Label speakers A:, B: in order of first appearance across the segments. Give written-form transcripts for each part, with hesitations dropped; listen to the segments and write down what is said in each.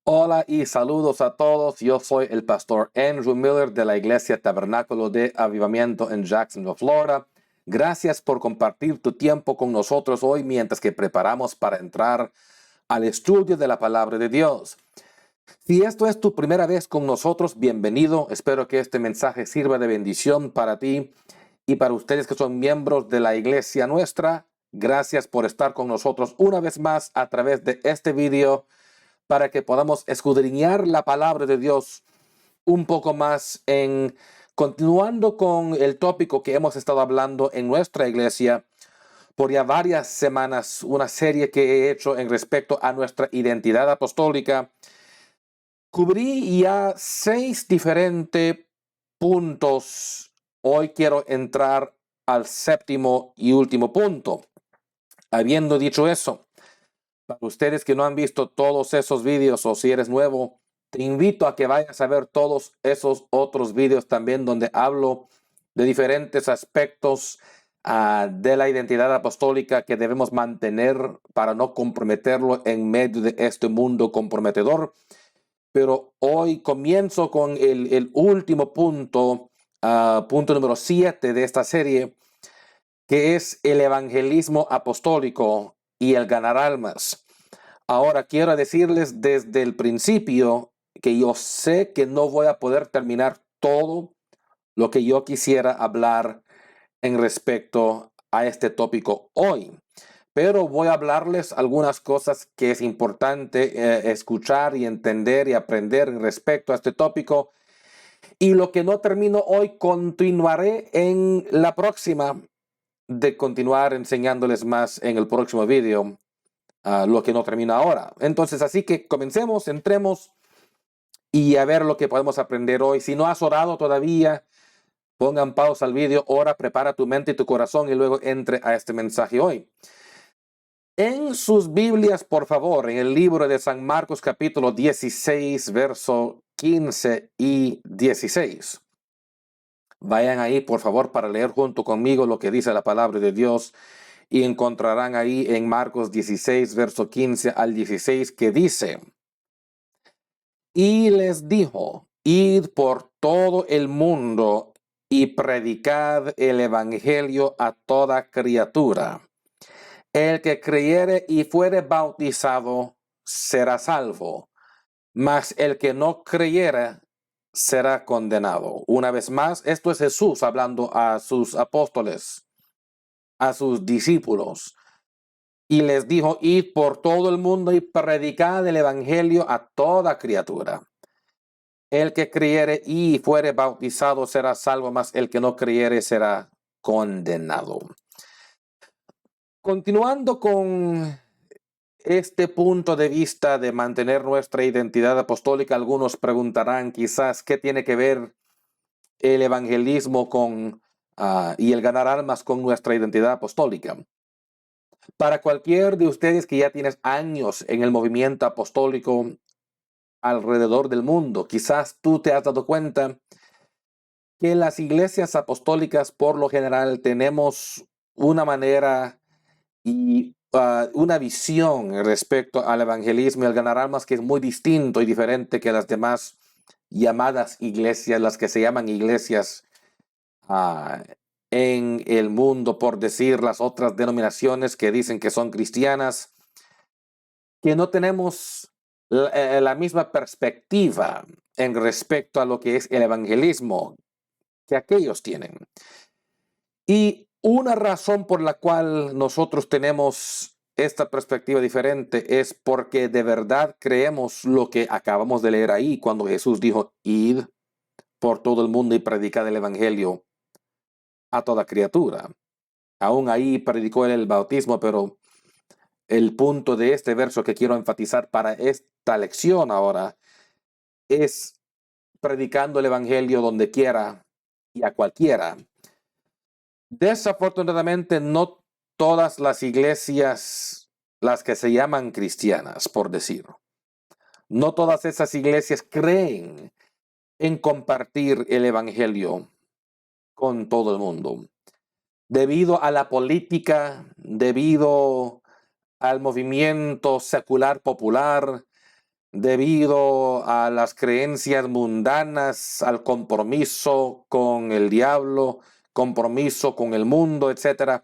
A: Hola y saludos a todos. Yo soy el pastor Andrew Miller de la Iglesia Tabernáculo de Avivamiento en Jacksonville, Florida. Gracias por compartir tu tiempo con nosotros hoy mientras que preparamos para entrar al estudio de la palabra de Dios. Si esto es tu primera vez con nosotros, bienvenido. Espero que este mensaje sirva de bendición para ti y para ustedes que son miembros de la iglesia nuestra. Gracias por estar con nosotros una vez más a través de este video, para que podamos escudriñar la palabra de Dios un poco más, continuando con el tópico que hemos estado hablando en nuestra iglesia por ya varias semanas, una serie que he hecho en respecto a nuestra identidad apostólica. Cubrí ya 6 diferentes puntos. Hoy quiero entrar al 7º y último punto. Habiendo dicho eso, para ustedes que no han visto todos esos vídeos, o si eres nuevo, te invito a que vayas a ver todos esos otros vídeos también, donde hablo de diferentes aspectos de la identidad apostólica que debemos mantener para no comprometerlo en medio de este mundo comprometedor. Pero hoy comienzo con el último punto, punto número 7 de esta serie, que es el evangelismo apostólico y el ganar almas. Ahora quiero decirles desde el principio que yo sé que no voy a poder terminar todo lo que yo quisiera hablar en respecto a este tópico hoy, pero voy a hablarles algunas cosas que es importante escuchar y entender y aprender en respecto a este tópico. Y lo que no termino hoy, continuaré en la próxima, de continuar enseñándoles más en el próximo video. Lo que no termina ahora. Entonces, así que comencemos, entremos y a ver lo que podemos aprender hoy. Si no has orado todavía, pongan pausa al video, ora, prepara tu mente y tu corazón y luego entre a este mensaje hoy. En sus Biblias, por favor, en el libro de San Marcos capítulo 16, verso 15 y 16. Vayan ahí, por favor, para leer junto conmigo lo que dice la palabra de Dios. Y encontrarán ahí en Marcos 16, verso 15 al 16, que dice: y les dijo: id por todo el mundo y predicad el evangelio a toda criatura. El que creyere y fuere bautizado será salvo, mas el que no creyere será condenado. Una vez más, esto es Jesús hablando a sus apóstoles, a sus discípulos. Y les dijo: id por todo el mundo y predicad el evangelio a toda criatura. El que creyere y fuere bautizado será salvo, mas el que no creyere será condenado. Continuando con este punto de vista de mantener nuestra identidad apostólica, algunos preguntarán quizás qué tiene que ver el evangelismo y el ganar almas con nuestra identidad apostólica. Para cualquier de ustedes que ya tienes años en el movimiento apostólico alrededor del mundo, quizás tú te has dado cuenta que las iglesias apostólicas por lo general tenemos una manera y una visión respecto al evangelismo y al ganar almas que es muy distinto y diferente que las demás llamadas iglesias, las que se llaman iglesias en el mundo, por decir, las otras denominaciones que dicen que son cristianas, que no tenemos la misma perspectiva en respecto a lo que es el evangelismo que aquellos tienen. Y una razón por la cual nosotros tenemos esta perspectiva diferente es porque de verdad creemos lo que acabamos de leer ahí, cuando Jesús dijo: id por todo el mundo y predicad el evangelio a toda criatura. Aún ahí predicó él el bautismo, pero el punto de este verso que quiero enfatizar para esta lección ahora es predicando el evangelio donde quiera y a cualquiera. Desafortunadamente, no todas las iglesias, las que se llaman cristianas, por decir, no todas esas iglesias creen en compartir el evangelio con todo el mundo. Debido a la política, debido al movimiento secular popular, debido a las creencias mundanas, al compromiso con el diablo, compromiso con el mundo, etc.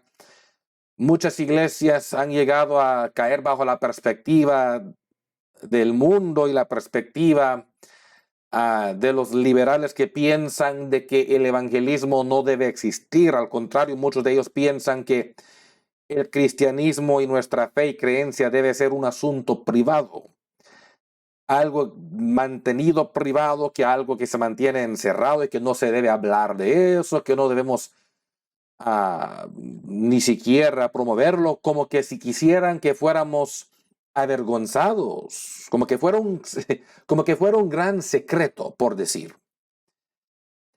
A: Muchas iglesias han llegado a caer bajo la perspectiva del mundo y la perspectiva de los liberales que piensan de que el evangelismo no debe existir. Al contrario, muchos de ellos piensan que el cristianismo y nuestra fe y creencia debe ser un asunto privado, algo mantenido privado, que algo que se mantiene encerrado y que no se debe hablar de eso, que no debemos ni siquiera promoverlo, como que si quisieran que fuéramos avergonzados, como que fuera un gran secreto, por decir.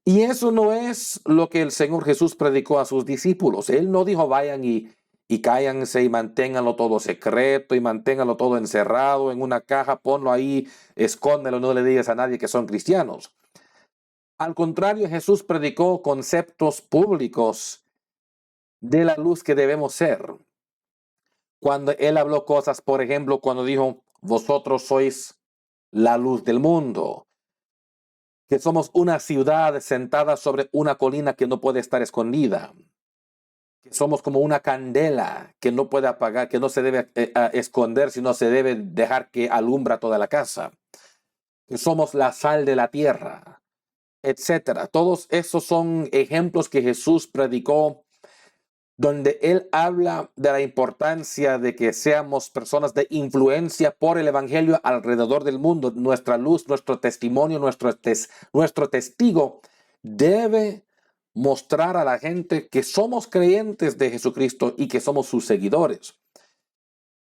A: Y eso no es lo que el Señor Jesús predicó a sus discípulos. Él no dijo vayan y cállense y manténganlo todo secreto y manténganlo todo encerrado en una caja, ponlo ahí, escóndelo, no le digas a nadie que son cristianos. Al contrario, Jesús predicó conceptos públicos de la luz que debemos ser. Cuando Él habló cosas, por ejemplo, cuando dijo, vosotros sois la luz del mundo, que somos una ciudad sentada sobre una colina que no puede estar escondida, que somos como una candela que no puede apagar, que no se debe esconder, sino se debe dejar que alumbra toda la casa, que somos la sal de la tierra, etcétera. Todos esos son ejemplos que Jesús predicó, donde Él habla de la importancia de que seamos personas de influencia por el evangelio alrededor del mundo. Nuestra luz, nuestro testimonio, nuestro testigo debe mostrar a la gente que somos creyentes de Jesucristo y que somos sus seguidores.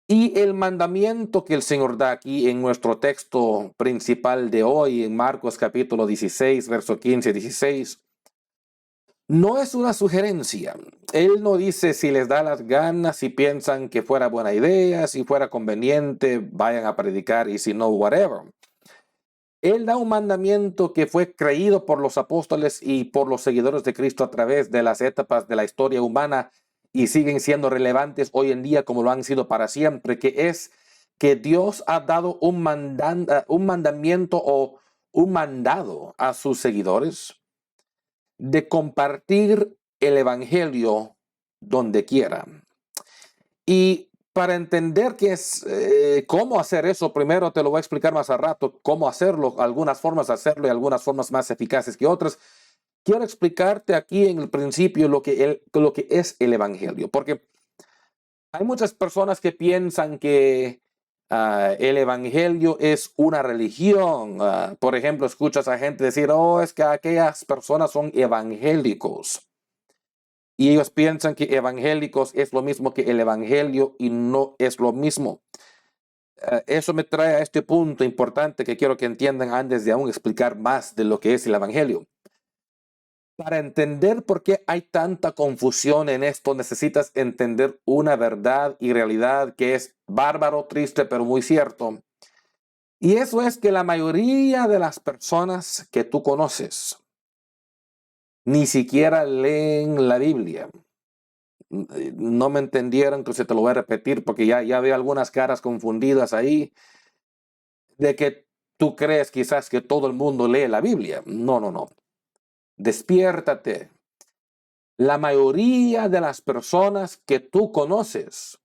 A: Y el mandamiento que el Señor da aquí en nuestro texto principal de hoy, en Marcos capítulo 16, verso 15 y 16, no es una sugerencia. Él no dice si les da las ganas, si piensan que fuera buena idea, si fuera conveniente, vayan a predicar y si no, whatever. Él da un mandamiento que fue creído por los apóstoles y por los seguidores de Cristo a través de las etapas de la historia humana y siguen siendo relevantes hoy en día como lo han sido para siempre, que es que Dios ha dado un mandamiento o un mandado a sus seguidores de compartir el evangelio donde quiera. Y para entender qué es, cómo hacer eso, primero te lo voy a explicar más a rato, cómo hacerlo, algunas formas de hacerlo y algunas formas más eficaces que otras. Quiero explicarte aquí en el principio lo que es el evangelio, porque hay muchas personas que piensan que el evangelio es una religión. Por ejemplo, escuchas a gente decir, oh, es que aquellas personas son evangélicos. Y ellos piensan que evangélicos es lo mismo que el evangelio y no es lo mismo. Eso me trae a este punto importante que quiero que entiendan antes de aún explicar más de lo que es el evangelio. Para entender por qué hay tanta confusión en esto, necesitas entender una verdad y realidad que es bárbaro, triste, pero muy cierto. Y eso es que la mayoría de las personas que tú conoces ni siquiera leen la Biblia. No me entendieron, entonces te lo voy a repetir porque ya veo algunas caras confundidas ahí de que tú crees quizás que todo el mundo lee la Biblia. No, no, no. Despiértate. La mayoría de las personas que tú conoces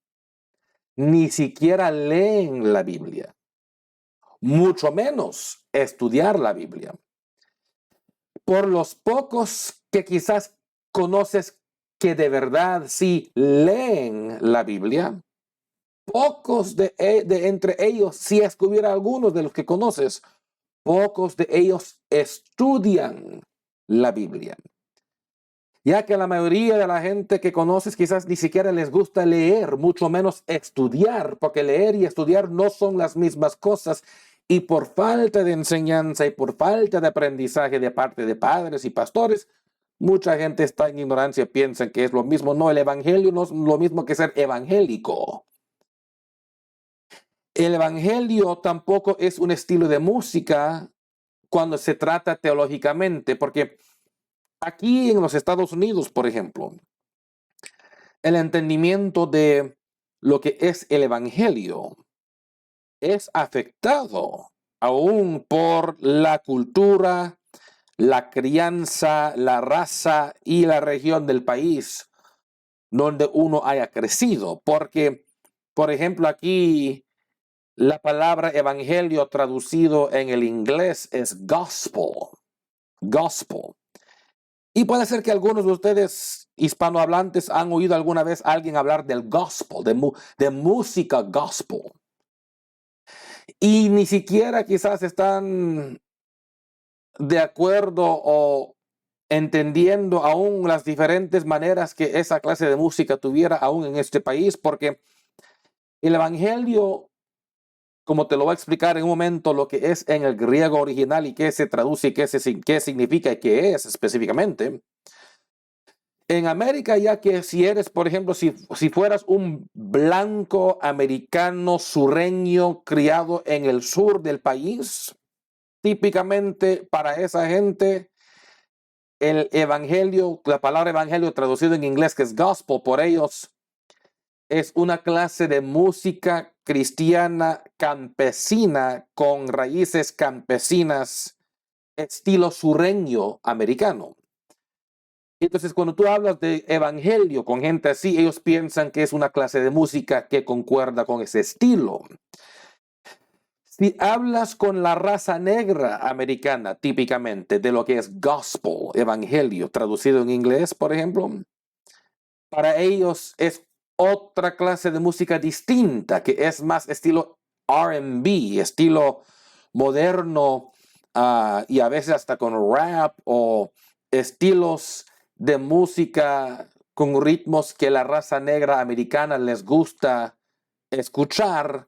A: ni siquiera leen la Biblia, mucho menos estudiar la Biblia. Por los pocos que quizás conoces que de verdad sí leen la Biblia, pocos de entre ellos, si es que hubiera algunos de los que conoces, pocos de ellos estudian la Biblia. Ya que la mayoría de la gente que conoces quizás ni siquiera les gusta leer, mucho menos estudiar, porque leer y estudiar no son las mismas cosas. Y por falta de enseñanza y por falta de aprendizaje de parte de padres y pastores, mucha gente está en ignorancia, piensan que es lo mismo. No, el evangelio no es lo mismo que ser evangélico. El evangelio tampoco es un estilo de música cuando se trata teológicamente, porque aquí en los Estados Unidos, por ejemplo, el entendimiento de lo que es el evangelio es afectado aún por la cultura, la crianza, la raza y la región del país donde uno haya crecido. Porque, por ejemplo, aquí la palabra evangelio traducido en el inglés es gospel. Gospel. Y puede ser que algunos de ustedes hispanohablantes han oído alguna vez a alguien hablar del gospel, de música gospel. Y ni siquiera quizás están de acuerdo o entendiendo aún las diferentes maneras que esa clase de música tuviera aún en este país, porque el evangelio, como te lo voy a explicar en un momento, lo que es en el griego original y qué se traduce y qué significa y qué es específicamente. En América, ya que si eres, por ejemplo, si fueras un blanco americano sureño criado en el sur del país, típicamente para esa gente, el evangelio, la palabra evangelio traducido en inglés, que es gospel, por ellos, es una clase de música cristiana campesina con raíces campesinas, estilo sureño americano. Entonces, cuando tú hablas de evangelio con gente así, ellos piensan que es una clase de música que concuerda con ese estilo. Si hablas con la raza negra americana, típicamente, de lo que es gospel, evangelio, traducido en inglés, por ejemplo, para ellos es otra clase de música distinta, que es más estilo R&B, estilo moderno, y a veces hasta con rap o estilos de música con ritmos que la raza negra americana les gusta escuchar,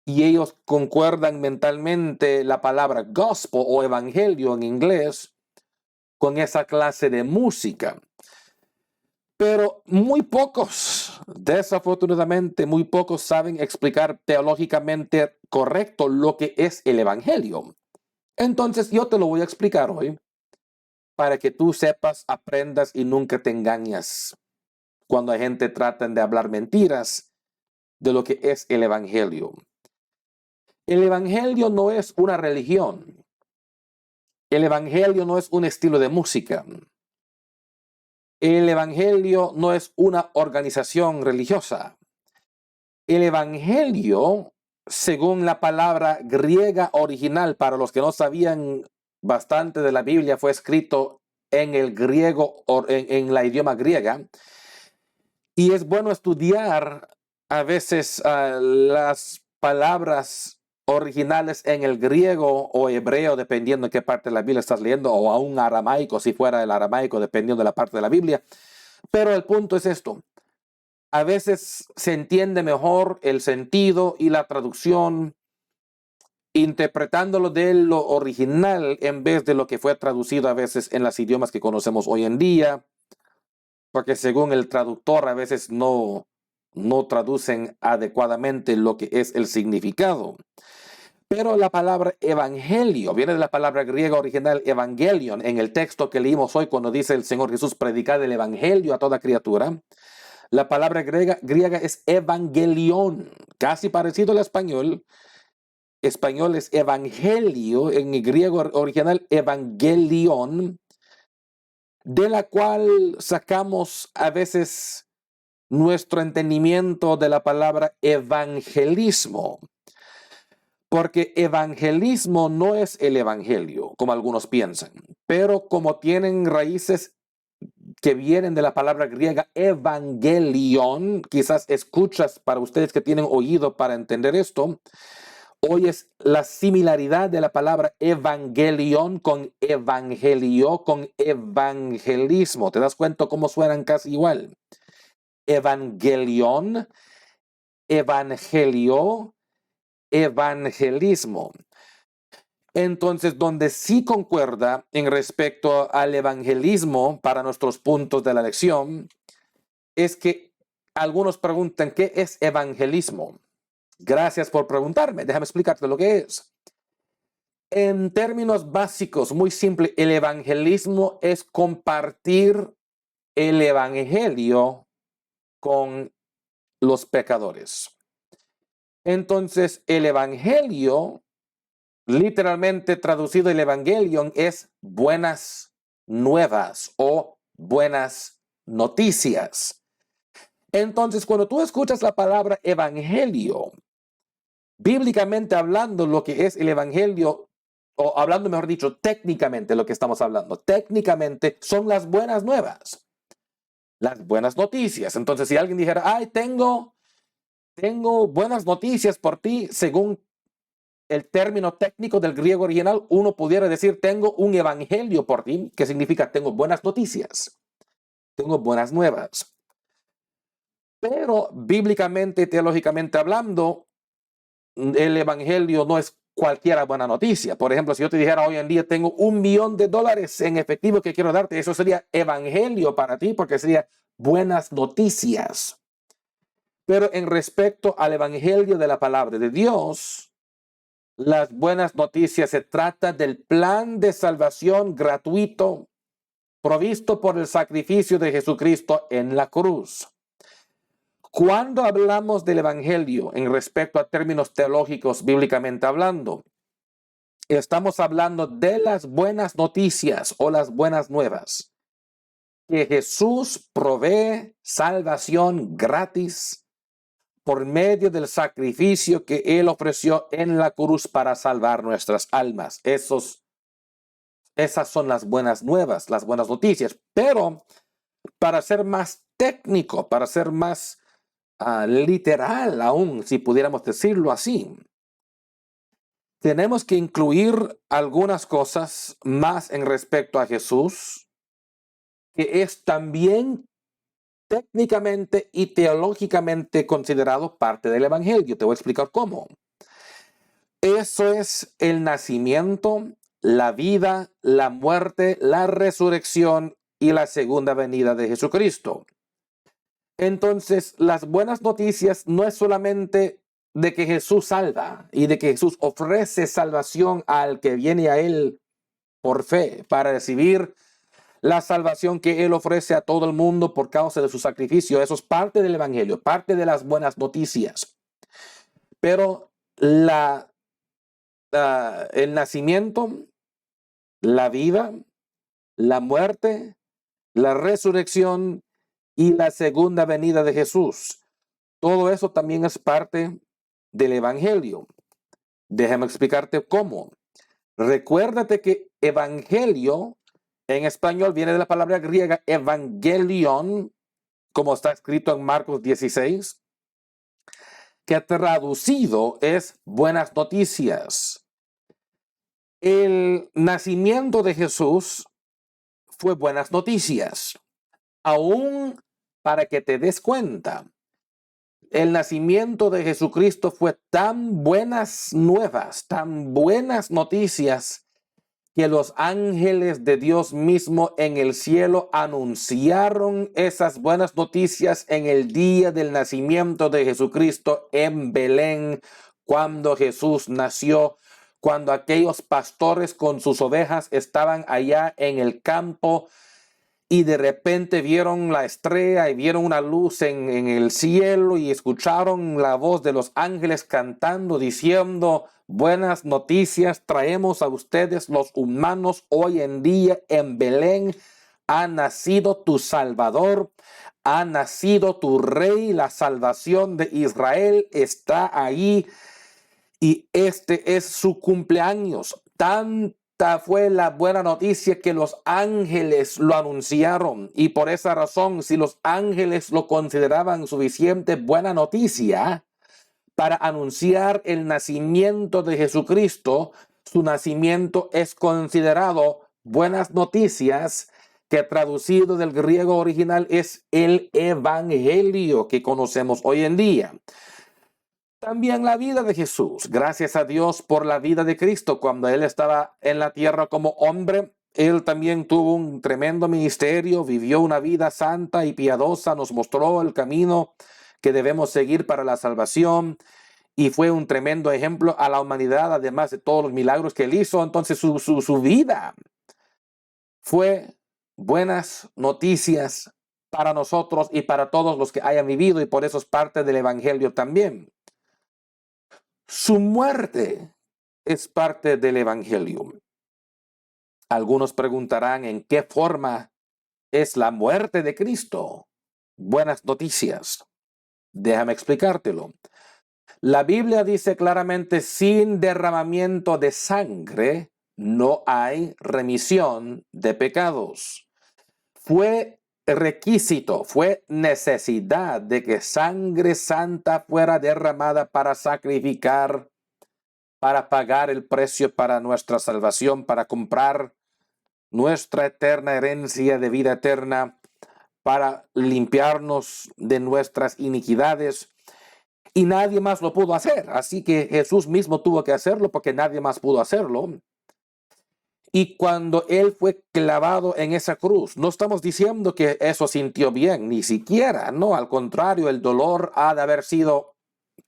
A: y ellos concuerdan mentalmente la palabra gospel o evangelio en inglés con esa clase de música. Pero muy pocos, desafortunadamente, muy pocos saben explicar teológicamente correcto lo que es el evangelio. Entonces yo te lo voy a explicar hoy para que tú sepas, aprendas y nunca te engañes cuando hay gente trata de hablar mentiras de lo que es el evangelio. El evangelio no es una religión. El evangelio no es un estilo de música. El evangelio no es una organización religiosa. El evangelio, según la palabra griega original, para los que no sabían bastante de la Biblia, fue escrito en el griego, en la idioma griega. Y es bueno estudiar a veces las palabras originales en el griego o hebreo, dependiendo de qué parte de la Biblia estás leyendo, o aún aramaico, si fuera el aramaico, dependiendo de la parte de la Biblia. Pero el punto es esto. A veces se entiende mejor el sentido y la traducción interpretándolo de lo original en vez de lo que fue traducido a veces en los idiomas que conocemos hoy en día, porque según el traductor a veces no traducen adecuadamente lo que es el significado. Pero la palabra evangelio viene de la palabra griega original evangelion en el texto que leímos hoy cuando dice el Señor Jesús predicar el evangelio a toda criatura. La palabra griega es evangelión, casi parecido al español. Español es evangelio, en el griego original evangelión, de la cual sacamos a veces nuestro entendimiento de la palabra evangelismo. Porque evangelismo no es el evangelio, como algunos piensan, pero como tienen raíces que vienen de la palabra griega evangelion, quizás escuchas para ustedes que tienen oído para entender esto, oyes la similaridad de la palabra evangelion con evangelio, con evangelismo. ¿Te das cuenta cómo suenan casi igual? Evangelion, evangelio, evangelismo. Entonces, donde sí concuerda en respecto al evangelismo para nuestros puntos de la lección, es que algunos preguntan, ¿qué es evangelismo? Gracias por preguntarme, déjame explicarte lo que es. En términos básicos, muy simple, el evangelismo es compartir el evangelio con los pecadores. Entonces, el evangelio, literalmente traducido el evangelion, es buenas nuevas o buenas noticias. Entonces, cuando tú escuchas la palabra evangelio, bíblicamente hablando, lo que es el evangelio, o hablando mejor dicho, técnicamente lo que estamos hablando, técnicamente son las buenas nuevas, las buenas noticias. Entonces, si alguien dijera, ay, tengo buenas noticias por ti, según el término técnico del griego original, uno pudiera decir, tengo un evangelio por ti, que significa tengo buenas noticias, tengo buenas nuevas. Pero bíblicamente, teológicamente hablando, el evangelio no es cualquier buena noticia. Por ejemplo, si yo te dijera hoy en día tengo $1,000,000 en efectivo que quiero darte, eso sería evangelio para ti porque sería buenas noticias. Pero en respecto al evangelio de la palabra de Dios, las buenas noticias se trata del plan de salvación gratuito provisto por el sacrificio de Jesucristo en la cruz. Cuando hablamos del evangelio en respecto a términos teológicos bíblicamente hablando, estamos hablando de las buenas noticias o las buenas nuevas, que Jesús provee salvación gratis por medio del sacrificio que Él ofreció en la cruz para salvar nuestras almas. Esas son las buenas nuevas, las buenas noticias. Pero para ser más técnico, para ser más literal aún, si pudiéramos decirlo así, tenemos que incluir algunas cosas más en respecto a Jesús, que es también técnicamente y teológicamente considerado parte del evangelio. Te voy a explicar cómo. Eso es el nacimiento, la vida, la muerte, la resurrección y la segunda venida de Jesucristo. Entonces, las buenas noticias no es solamente de que Jesús salva y de que Jesús ofrece salvación al que viene a Él por fe para recibir la salvación que Él ofrece a todo el mundo por causa de su sacrificio. Eso es parte del evangelio, parte de las buenas noticias. Pero el nacimiento, la vida, la muerte, la resurrección y la segunda venida de Jesús, todo eso también es parte del evangelio. Déjame explicarte cómo. Recuérdate que evangelio en español viene de la palabra griega evangelion, como está escrito en Marcos 16, que traducido es buenas noticias. El nacimiento de Jesús fue buenas noticias, aún para que te des cuenta. El nacimiento de Jesucristo fue tan buenas nuevas, tan buenas noticias, que los ángeles de Dios mismo en el cielo anunciaron esas buenas noticias en el día del nacimiento de Jesucristo en Belén, cuando Jesús nació, cuando aquellos pastores con sus ovejas estaban allá en el campo y de repente vieron la estrella y vieron una luz en el cielo y escucharon la voz de los ángeles cantando, diciendo: buenas noticias traemos a ustedes los humanos hoy en día en Belén. Ha nacido tu Salvador, ha nacido tu Rey, la salvación de Israel está ahí y este es su cumpleaños. Tanta fue la buena noticia que los ángeles lo anunciaron, y por esa razón, si los ángeles lo consideraban suficiente buena noticia para anunciar el nacimiento de Jesucristo, su nacimiento es considerado buenas noticias, que traducido del griego original es el evangelio que conocemos hoy en día. También la vida de Jesús, gracias a Dios por la vida de Cristo. Cuando Él estaba en la tierra como hombre, Él también tuvo un tremendo ministerio, vivió una vida santa y piadosa, nos mostró el camino que debemos seguir para la salvación y fue un tremendo ejemplo a la humanidad, además de todos los milagros que Él hizo. Entonces su vida fue buenas noticias para nosotros y para todos los que hayan vivido, y por eso es parte del evangelio también. Su muerte es parte del Evangelio. Algunos preguntarán en qué forma es la muerte de Cristo. Buenas noticias. Déjame explicártelo. La Biblia dice claramente, sin derramamiento de sangre no hay remisión de pecados. Fue requisito, fue necesidad de que sangre santa fuera derramada para sacrificar, para pagar el precio para nuestra salvación, para comprar nuestra eterna herencia de vida eterna, para limpiarnos de nuestras iniquidades. Y nadie más lo pudo hacer. Así que Jesús mismo tuvo que hacerlo porque nadie más pudo hacerlo. Y cuando él fue clavado en esa cruz, no estamos diciendo que eso sintió bien, ni siquiera, no, al contrario, el dolor ha de haber sido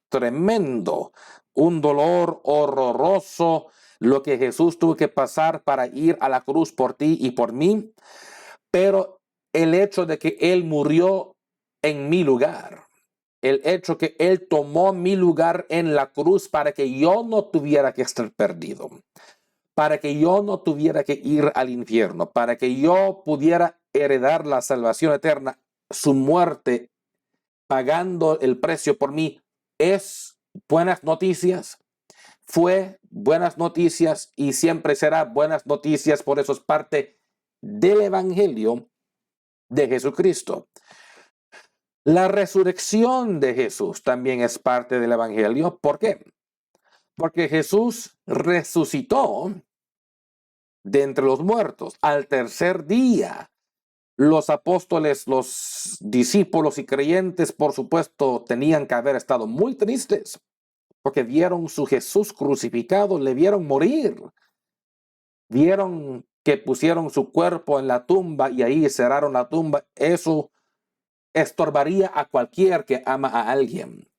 A: tremendo, un dolor horroroso, lo que Jesús tuvo que pasar para ir a la cruz por ti y por mí, pero el hecho de que él murió en mi lugar, el hecho que él tomó mi lugar en la cruz para que yo no tuviera que estar perdido, para que yo no tuviera que ir al infierno, para que yo pudiera heredar la salvación eterna, su muerte pagando el precio por mí, es buenas noticias. Fue buenas noticias y siempre será buenas noticias, por eso es parte del Evangelio de Jesucristo. La resurrección de Jesús también es parte del Evangelio. ¿Por qué? Porque Jesús resucitó de entre los muertos al tercer día. Los apóstoles, los discípulos y creyentes, por supuesto, tenían que haber estado muy tristes porque vieron su Jesús crucificado, le vieron morir, vieron que pusieron su cuerpo en la tumba y ahí cerraron la tumba. Eso estorbaría a cualquier que ama a alguien.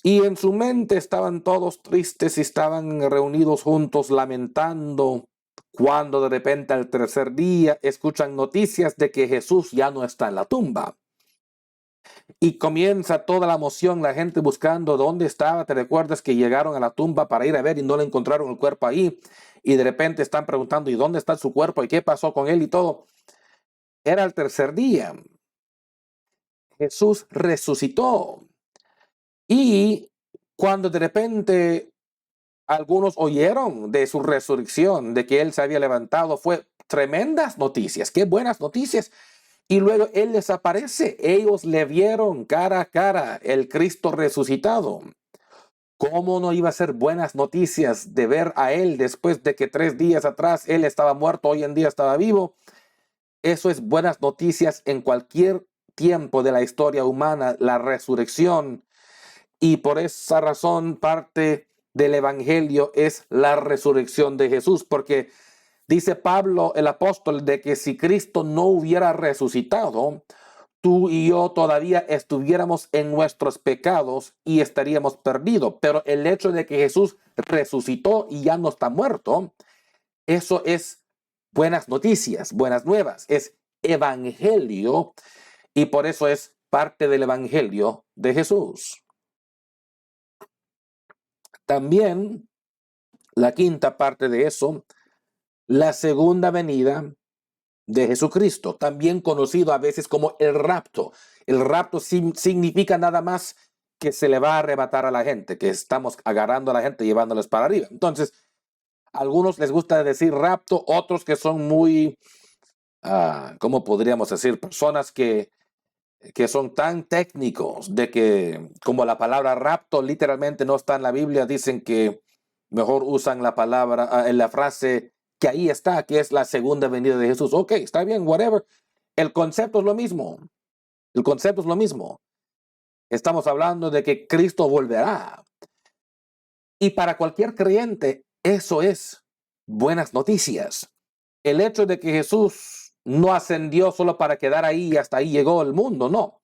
A: Y en su mente estaban todos tristes y estaban reunidos juntos lamentando, cuando de repente al tercer día escuchan noticias de que Jesús ya no está en la tumba. Y comienza toda la emoción, la gente buscando dónde estaba. Te recuerdas que llegaron a la tumba para ir a ver y no le encontraron el cuerpo ahí. Y de repente están preguntando, ¿y dónde está su cuerpo? ¿Y qué pasó con él? Y todo. Era el tercer día. Jesús resucitó. Y cuando de repente algunos oyeron de su resurrección, de que él se había levantado, fue tremendas noticias. Qué buenas noticias. Y luego él les aparece. Ellos le vieron cara a cara, el Cristo resucitado. ¿Cómo no iba a ser buenas noticias de ver a él después de que 3 días atrás él estaba muerto, hoy en día estaba vivo? Eso es buenas noticias en cualquier tiempo de la historia humana, la resurrección. Y por esa razón parte del Evangelio es la resurrección de Jesús, porque dice Pablo, el apóstol, de que si Cristo no hubiera resucitado, tú y yo todavía estuviéramos en nuestros pecados y estaríamos perdidos. Pero el hecho de que Jesús resucitó y ya no está muerto, eso es buenas noticias, buenas nuevas, es evangelio y por eso es parte del Evangelio de Jesús. También la quinta parte de eso, la segunda venida de Jesucristo, también conocido a veces como el rapto. El rapto significa nada más que se le va a arrebatar a la gente, que estamos agarrando a la gente y llevándoles para arriba. Entonces, a algunos les gusta decir rapto, otros que son muy, ¿cómo podríamos decir? Personas que son tan técnicos de que, como la palabra rapto literalmente no está en la Biblia, dicen que mejor usan la palabra, en la frase que ahí está, que es la segunda venida de Jesús. Ok, está bien, whatever. El concepto es lo mismo. El concepto es lo mismo. Estamos hablando de que Cristo volverá. Y para cualquier creyente, eso es buenas noticias. El hecho de que Jesús no ascendió solo para quedar ahí y hasta ahí llegó el mundo, no.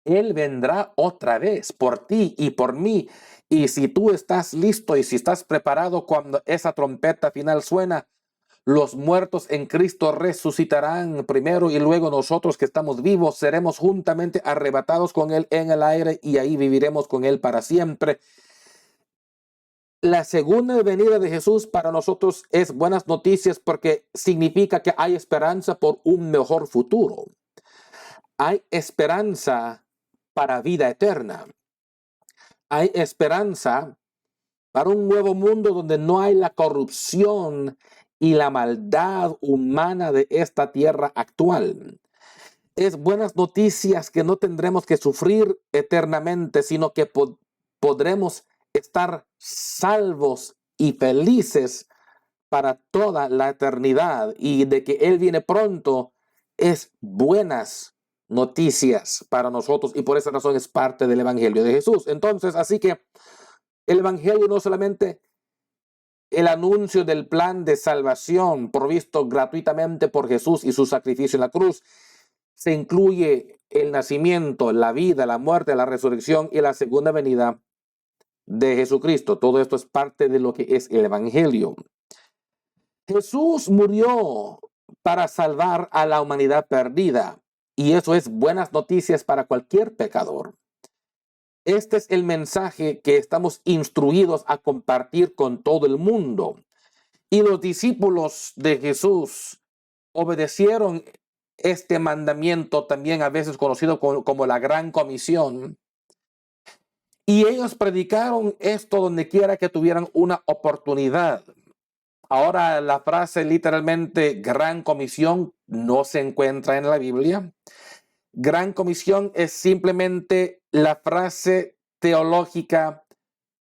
A: Él vendrá otra vez por ti y por mí. Y si tú estás listo y si estás preparado cuando esa trompeta final suena, los muertos en Cristo resucitarán primero y luego nosotros que estamos vivos seremos juntamente arrebatados con Él en el aire y ahí viviremos con Él para siempre. La segunda venida de Jesús para nosotros es buenas noticias porque significa que hay esperanza por un mejor futuro. Hay esperanza para vida eterna. Hay esperanza para un nuevo mundo donde no hay la corrupción y la maldad humana de esta tierra actual. Es buenas noticias que no tendremos que sufrir eternamente, sino que podremos estar salvos y felices para toda la eternidad, y de que Él viene pronto es buenas noticias para nosotros, y por esa razón es parte del Evangelio de Jesús. Entonces, así que el Evangelio no solamente el anuncio del plan de salvación provisto gratuitamente por Jesús y su sacrificio en la cruz, se incluye el nacimiento, la vida, la muerte, la resurrección y la segunda venida de Jesucristo. Todo esto es parte de lo que es el Evangelio. Jesús murió para salvar a la humanidad perdida, y eso es buenas noticias para cualquier pecador. Este es el mensaje que estamos instruidos a compartir con todo el mundo. Y los discípulos de Jesús obedecieron este mandamiento, también a veces conocido como la Gran Comisión. Y ellos predicaron esto donde quiera que tuvieran una oportunidad. Ahora, la frase literalmente Gran Comisión no se encuentra en la Biblia. Gran Comisión es simplemente la frase teológica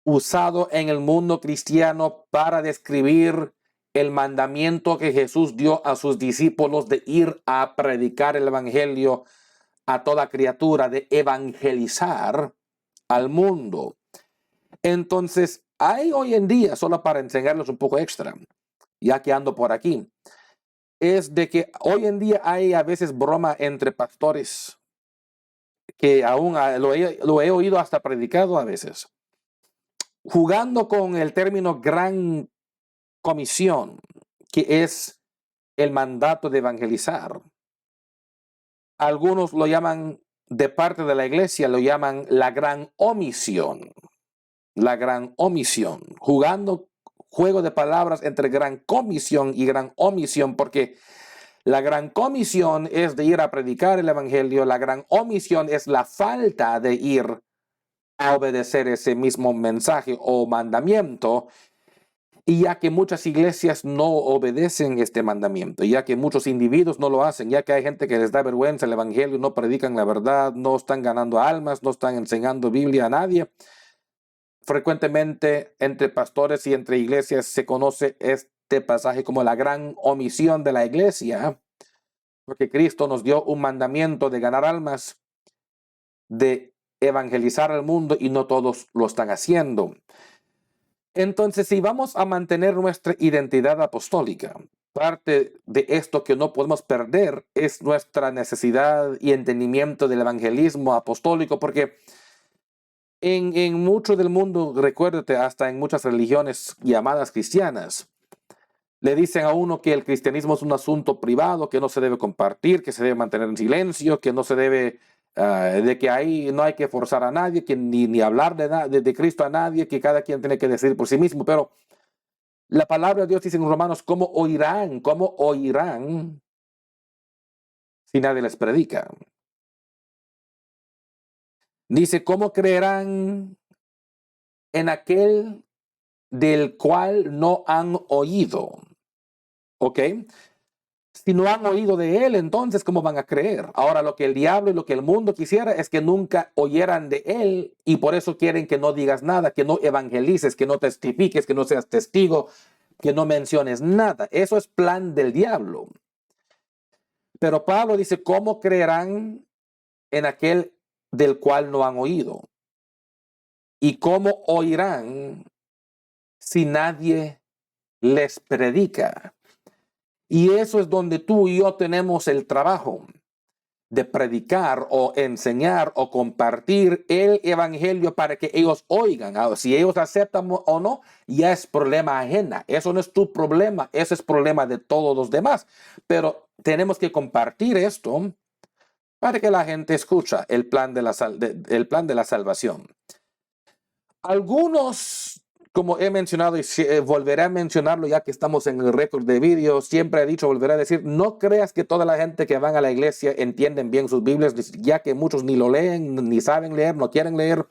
A: usado en el mundo cristiano para describir el mandamiento que Jesús dio a sus discípulos de ir a predicar el evangelio a toda criatura, de evangelizar al mundo. Entonces, hay hoy en día, solo para enseñarles un poco extra, ya que ando por aquí, es de que hoy en día hay a veces broma entre pastores, que aún lo he oído hasta predicado a veces, jugando con el término Gran Comisión, que es el mandato de evangelizar. Algunos lo llaman, de parte de la iglesia, lo llaman la gran omisión. La gran omisión, jugando juego de palabras entre gran comisión y gran omisión, porque la gran comisión es de ir a predicar el evangelio, la gran omisión es la falta de ir a obedecer ese mismo mensaje o mandamiento. Y ya que muchas iglesias no obedecen este mandamiento, ya que muchos individuos no lo hacen, ya que hay gente que les da vergüenza el evangelio, no predican la verdad, no están ganando almas, no están enseñando Biblia a nadie. Frecuentemente entre pastores y entre iglesias se conoce este pasaje como la gran omisión de la iglesia, porque Cristo nos dio un mandamiento de ganar almas, de evangelizar al mundo, y no todos lo están haciendo. Entonces, si vamos a mantener nuestra identidad apostólica, parte de esto que no podemos perder es nuestra necesidad y entendimiento del evangelismo apostólico, porque en mucho del mundo, recuérdate, hasta en muchas religiones llamadas cristianas, le dicen a uno que el cristianismo es un asunto privado, que no se debe compartir, que se debe mantener en silencio, que no se debe, de que ahí no hay que forzar a nadie, que ni hablar de Cristo a nadie, que cada quien tiene que decidir por sí mismo. Pero la palabra de Dios dice en Romanos, ¿cómo oirán si nadie les predica? Dice, ¿cómo creerán en aquel del cual no han oído? ¿Ok? Si no han oído de él, entonces, ¿cómo van a creer? Ahora, lo que el diablo y lo que el mundo quisiera es que nunca oyeran de él, y por eso quieren que no digas nada, que no evangelices, que no testifiques, que no seas testigo, que no menciones nada. Eso es plan del diablo. Pero Pablo dice, ¿cómo creerán en aquel del cual no han oído? ¿Y cómo oirán si nadie les predica? Y eso es donde tú y yo tenemos el trabajo de predicar o enseñar o compartir el evangelio para que ellos oigan. Ahora, si ellos aceptan o no, ya es problema ajena. Eso no es tu problema, ese es problema de todos los demás. Pero tenemos que compartir esto para que la gente escuche el plan de la salvación. Algunos como he mencionado y volveré a mencionarlo ya que estamos en el récord de vídeo, siempre he dicho, volveré a decir, no creas que toda la gente que van a la iglesia entienden bien sus Biblias, ya que muchos ni lo leen, ni saben leer, no quieren leer.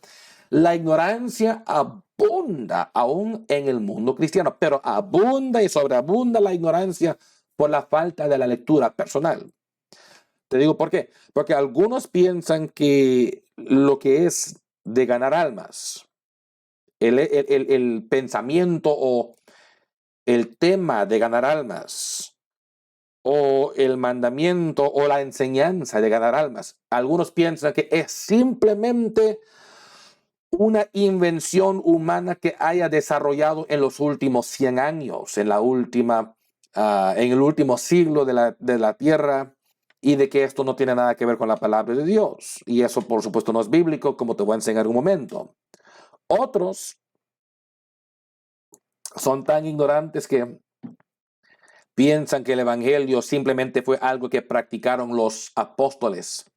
A: La ignorancia abunda aún en el mundo cristiano, pero abunda y sobreabunda la ignorancia por la falta de la lectura personal. Te digo por qué. Porque algunos piensan que lo que es de ganar almas, el pensamiento o el tema de ganar almas, o el mandamiento o la enseñanza de ganar almas, algunos piensan que es simplemente una invención humana que haya desarrollado en los últimos 100 años, en el último siglo de la tierra, y de que esto no tiene nada que ver con la palabra de Dios. Y eso, por supuesto, no es bíblico, como te voy a enseñar en un momento. Otros son tan ignorantes que piensan que el evangelio simplemente fue algo que practicaron los apóstoles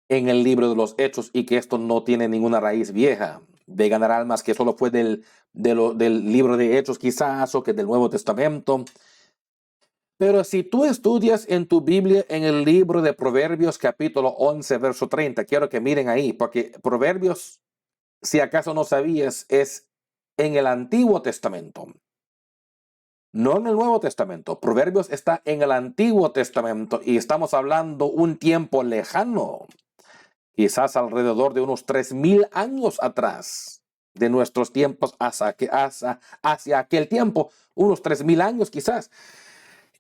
A: en el libro de los Hechos y que esto no tiene ninguna raíz vieja de ganar almas, que solo fue del libro de Hechos quizás, o que del Nuevo Testamento. Pero si tú estudias en tu Biblia en el libro de Proverbios capítulo 11 verso 30, quiero que miren ahí, porque Proverbios, si acaso no sabías, es en el Antiguo Testamento, no en el Nuevo Testamento. Proverbios está en el Antiguo Testamento y estamos hablando un tiempo lejano, quizás alrededor de unos 3000 años atrás de nuestros tiempos hacia aquel tiempo, unos 3000 años quizás.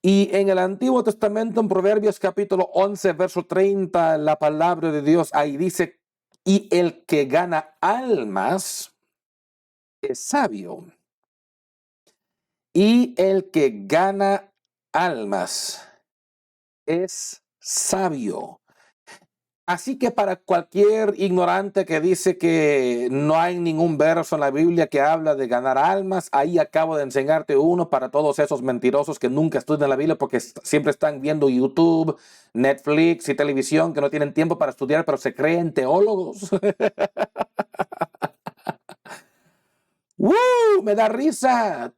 A: Y en el Antiguo Testamento, en Proverbios capítulo 11, verso 30, la palabra de Dios ahí dice, y el que gana almas es sabio. Y el que gana almas es sabio. Así que para cualquier ignorante que dice que no hay ningún verso en la Biblia que habla de ganar almas, ahí acabo de enseñarte uno para todos esos mentirosos que nunca estudian la Biblia porque siempre están viendo YouTube, Netflix y televisión, que no tienen tiempo para estudiar, pero se creen teólogos. Me da risa.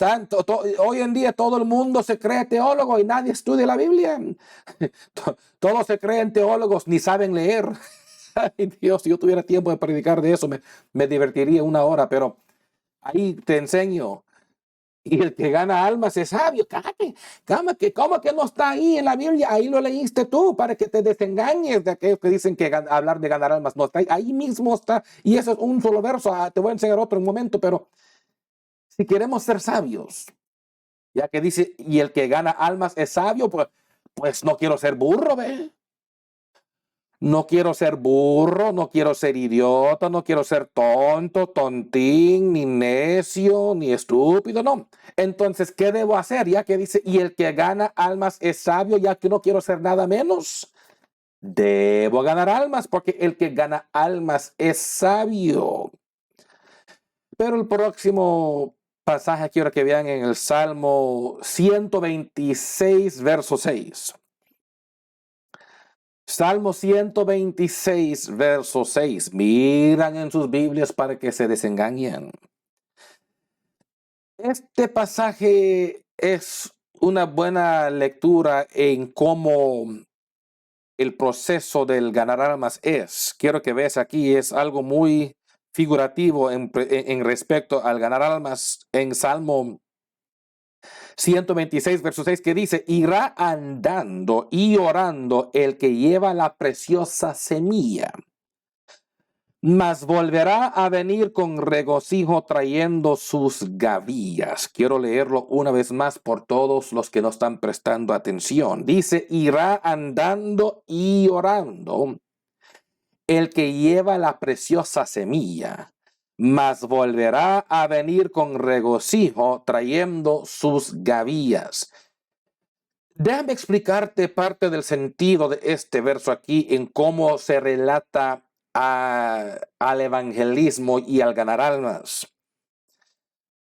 A: Hoy en día todo el mundo se cree teólogo y nadie estudia la Biblia. Todos se creen teólogos, ni saben leer. Ay, Dios, si yo tuviera tiempo de predicar de eso, me divertiría una hora, pero ahí te enseño. Y el que gana almas es sabio. ¿Cómo que no está ahí en la Biblia? Ahí lo leíste tú para que te desengañes de aquellos que dicen que hablar de ganar almas no está ahí. Ahí mismo está. Y eso es un solo verso. Te voy a enseñar otro en un momento, pero si queremos ser sabios, ya que dice, y el que gana almas es sabio, pues no quiero ser burro, ¿ve? No quiero ser burro, no quiero ser idiota, no quiero ser tonto, tontín, ni necio, ni estúpido, no. Entonces, ¿qué debo hacer? Ya que dice, y el que gana almas es sabio, ya que no quiero ser nada menos. Debo ganar almas, porque el que gana almas es sabio. Pero el próximo pasaje quiero que vean en el Salmo 126, verso 6. Salmo 126, verso 6. Miran en sus Biblias para que se desengañen. Este pasaje es una buena lectura en cómo el proceso del ganar almas es. Quiero que veas aquí, es algo muy figurativo en respecto al ganar almas en Salmo 126, verso 6, que dice, irá andando y orando el que lleva la preciosa semilla, mas volverá a venir con regocijo trayendo sus gavillas. Quiero leerlo una vez más por todos los que no están prestando atención. Dice, irá andando y orando el que lleva la preciosa semilla, mas volverá a venir con regocijo trayendo sus gavillas. Déjame explicarte parte del sentido de este verso aquí en cómo se relata al evangelismo y al ganar almas.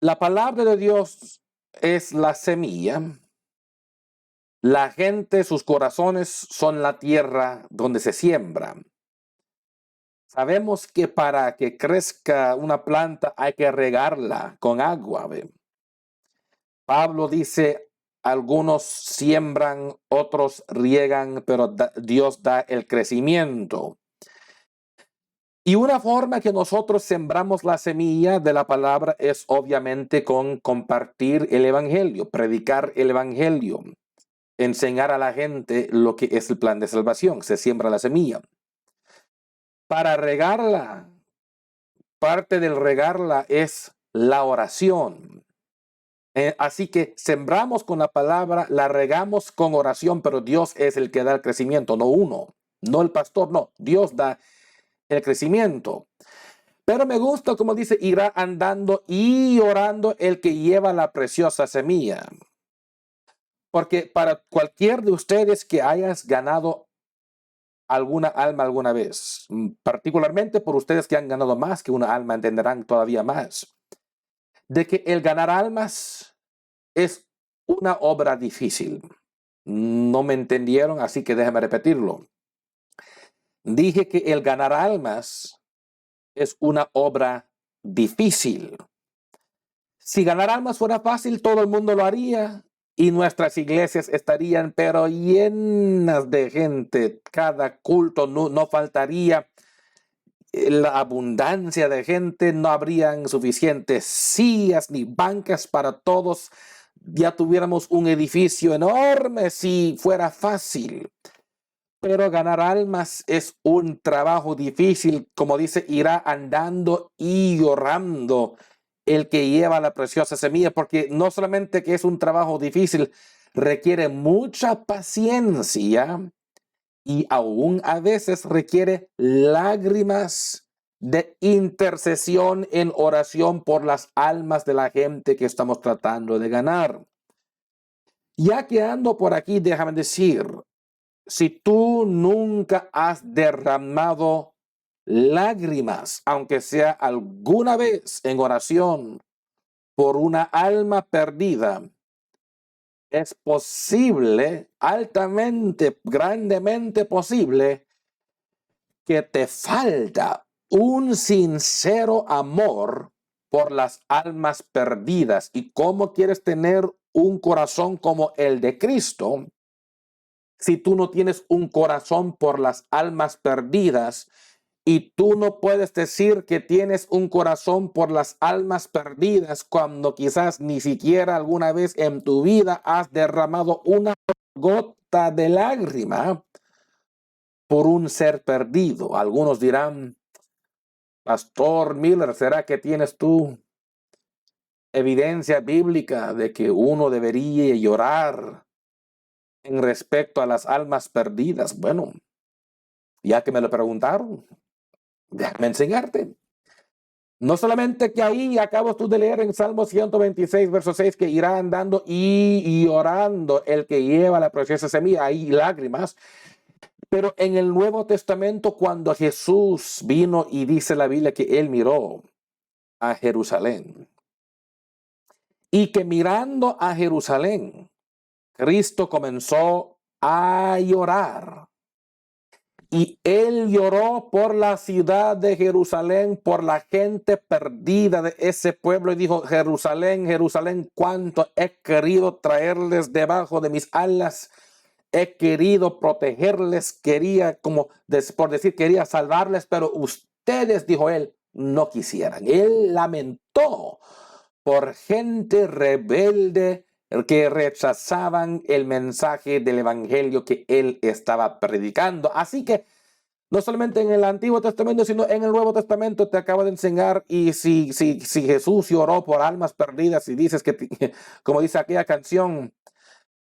A: La palabra de Dios es la semilla. La gente, sus corazones son la tierra donde se siembra. Sabemos que para que crezca una planta hay que regarla con agua. ¿Ve? Pablo dice, algunos siembran, otros riegan, pero Dios da el crecimiento. Y una forma que nosotros sembramos la semilla de la palabra es obviamente con compartir el evangelio, predicar el evangelio, enseñar a la gente lo que es el plan de salvación. Se siembra la semilla. Para regarla, parte del regarla es la oración. Así que sembramos con la palabra, la regamos con oración, pero Dios es el que da el crecimiento, no uno, no el pastor, no, Dios da el crecimiento. Pero me gusta como dice, irá andando y orando el que lleva la preciosa semilla. Porque para cualquier de ustedes que hayas ganado alguna alma alguna vez, particularmente por ustedes que han ganado más que una alma, entenderán todavía más, de que el ganar almas es una obra difícil. No me entendieron, así que déjame repetirlo. Dije que el ganar almas es una obra difícil. Si ganar almas fuera fácil, todo el mundo lo haría y nuestras iglesias estarían pero llenas de gente. Cada culto no faltaría la abundancia de gente, no habrían suficientes sillas ni bancas para todos. Ya tuviéramos un edificio enorme si fuera fácil. Pero ganar almas es un trabajo difícil, como dice, irá andando y orando el que lleva la preciosa semilla, porque no solamente que es un trabajo difícil, requiere mucha paciencia y aún a veces requiere lágrimas de intercesión en oración por las almas de la gente que estamos tratando de ganar. Ya que ando por aquí, déjame decir, si tú nunca has derramado lágrimas, aunque sea alguna vez en oración por una alma perdida, es posible, altamente, grandemente posible, que te falta un sincero amor por las almas perdidas. ¿Y cómo quieres tener un corazón como el de Cristo si tú no tienes un corazón por las almas perdidas? Y tú no puedes decir que tienes un corazón por las almas perdidas cuando quizás ni siquiera alguna vez en tu vida has derramado una gota de lágrima por un ser perdido. Algunos dirán, Pastor Miller, ¿será que tienes tú evidencia bíblica de que uno debería llorar en respecto a las almas perdidas? Bueno, ya que me lo preguntaron, déjame enseñarte. No solamente que ahí acabas tú de leer en Salmo 126, verso 6, que irá andando y orando el que lleva la preciosa semilla, hay lágrimas. Pero en el Nuevo Testamento, cuando Jesús vino y dice la Biblia que él miró a Jerusalén y que mirando a Jerusalén, Cristo comenzó a llorar. Y él lloró por la ciudad de Jerusalén, por la gente perdida de ese pueblo, y dijo, Jerusalén, Jerusalén, cuánto he querido traerles debajo de mis alas, he querido protegerles, quería, como por decir, quería salvarles, pero ustedes, dijo él, no quisieran. Él lamentó por gente rebelde que rechazaban el mensaje del evangelio que él estaba predicando. Así que no solamente en el Antiguo Testamento, sino en el Nuevo Testamento te acabo de enseñar. Y si Jesús lloró por almas perdidas y dices que, como dice aquella canción,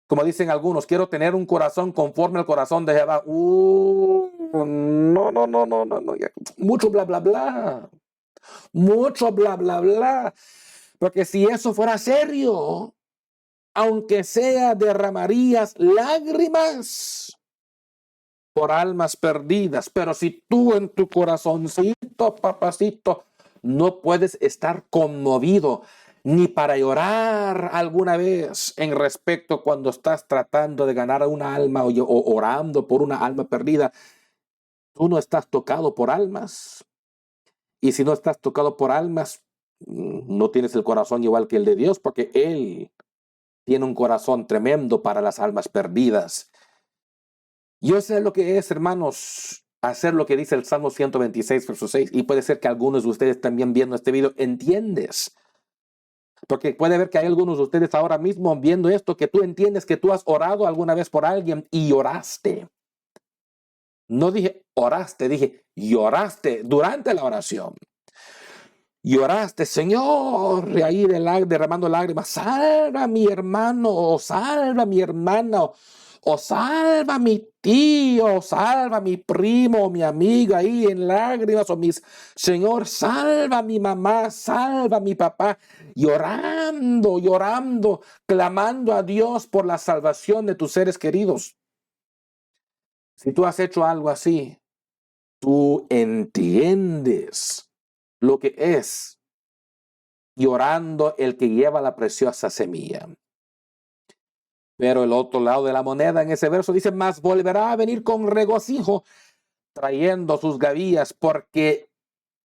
A: como dicen algunos, quiero tener un corazón conforme al corazón de Jehová. No. Mucho bla, bla, bla. Mucho bla, bla, bla. Porque si eso fuera serio, aunque sea derramarías lágrimas por almas perdidas. Pero si tú en tu corazoncito, papacito, no puedes estar conmovido ni para llorar alguna vez en respecto cuando estás tratando de ganar una alma o orando por una alma perdida, tú no estás tocado por almas. Y si no estás tocado por almas, no tienes el corazón igual que el de Dios, porque Él tiene un corazón tremendo para las almas perdidas. Yo sé lo que es, hermanos, hacer lo que dice el Salmo 126, verso 6. Y puede ser que algunos de ustedes también viendo este video entiendes. Porque puede ver que hay algunos de ustedes ahora mismo viendo esto, que tú entiendes que tú has orado alguna vez por alguien y lloraste. No dije oraste, dije lloraste durante la oración. Lloraste, Señor, y ahí derramando lágrimas, salva a mi hermano, o salva a mi hermana, o salva a mi tío, o salva a mi primo, o mi amiga ahí en lágrimas, o Señor, salva a mi mamá, salva a mi papá, llorando, llorando, clamando a Dios por la salvación de tus seres queridos. Si tú has hecho algo así, tú entiendes lo que es llorando el que lleva la preciosa semilla. Pero el otro lado de la moneda en ese verso dice, más volverá a venir con regocijo, trayendo sus gavillas, porque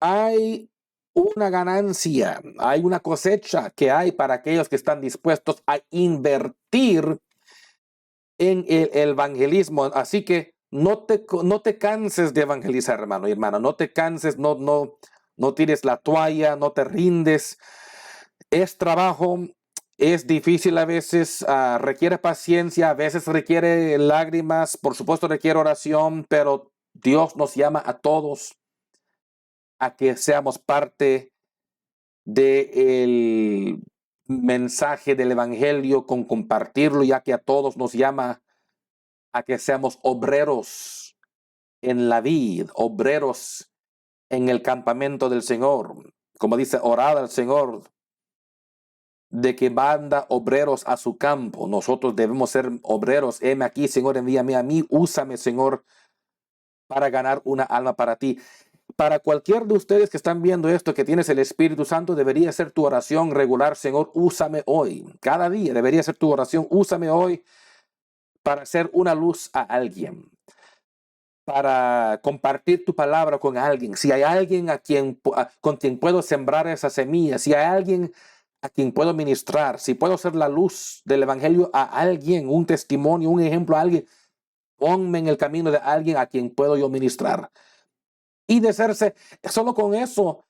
A: hay una ganancia, hay una cosecha que hay para aquellos que están dispuestos a invertir en el evangelismo. Así que no te canses de evangelizar, hermano y hermana, no te canses, no tires la toalla, no te rindes. Es trabajo, es difícil a veces, requiere paciencia, a veces requiere lágrimas, por supuesto requiere oración, pero Dios nos llama a todos a que seamos parte del mensaje del evangelio con compartirlo, ya que a todos nos llama a que seamos obreros en la vid, obreros en el campamento del Señor. Como dice, orad al Señor de que manda obreros a su campo. Nosotros debemos ser obreros. Heme aquí, Señor, envíame a mí, úsame, Señor, para ganar una alma para ti. Para cualquier de ustedes que están viendo esto, que tienes el Espíritu Santo, debería ser tu oración regular, Señor, úsame hoy. Cada día debería ser tu oración, úsame hoy para hacer una luz a alguien, para compartir tu palabra con alguien. Si hay alguien con quien puedo sembrar esa semilla, si hay alguien a quien puedo ministrar, si puedo ser la luz del evangelio a alguien, un testimonio, un ejemplo a alguien, ponme en el camino de alguien a quien puedo yo ministrar. Y de serse, solo con eso,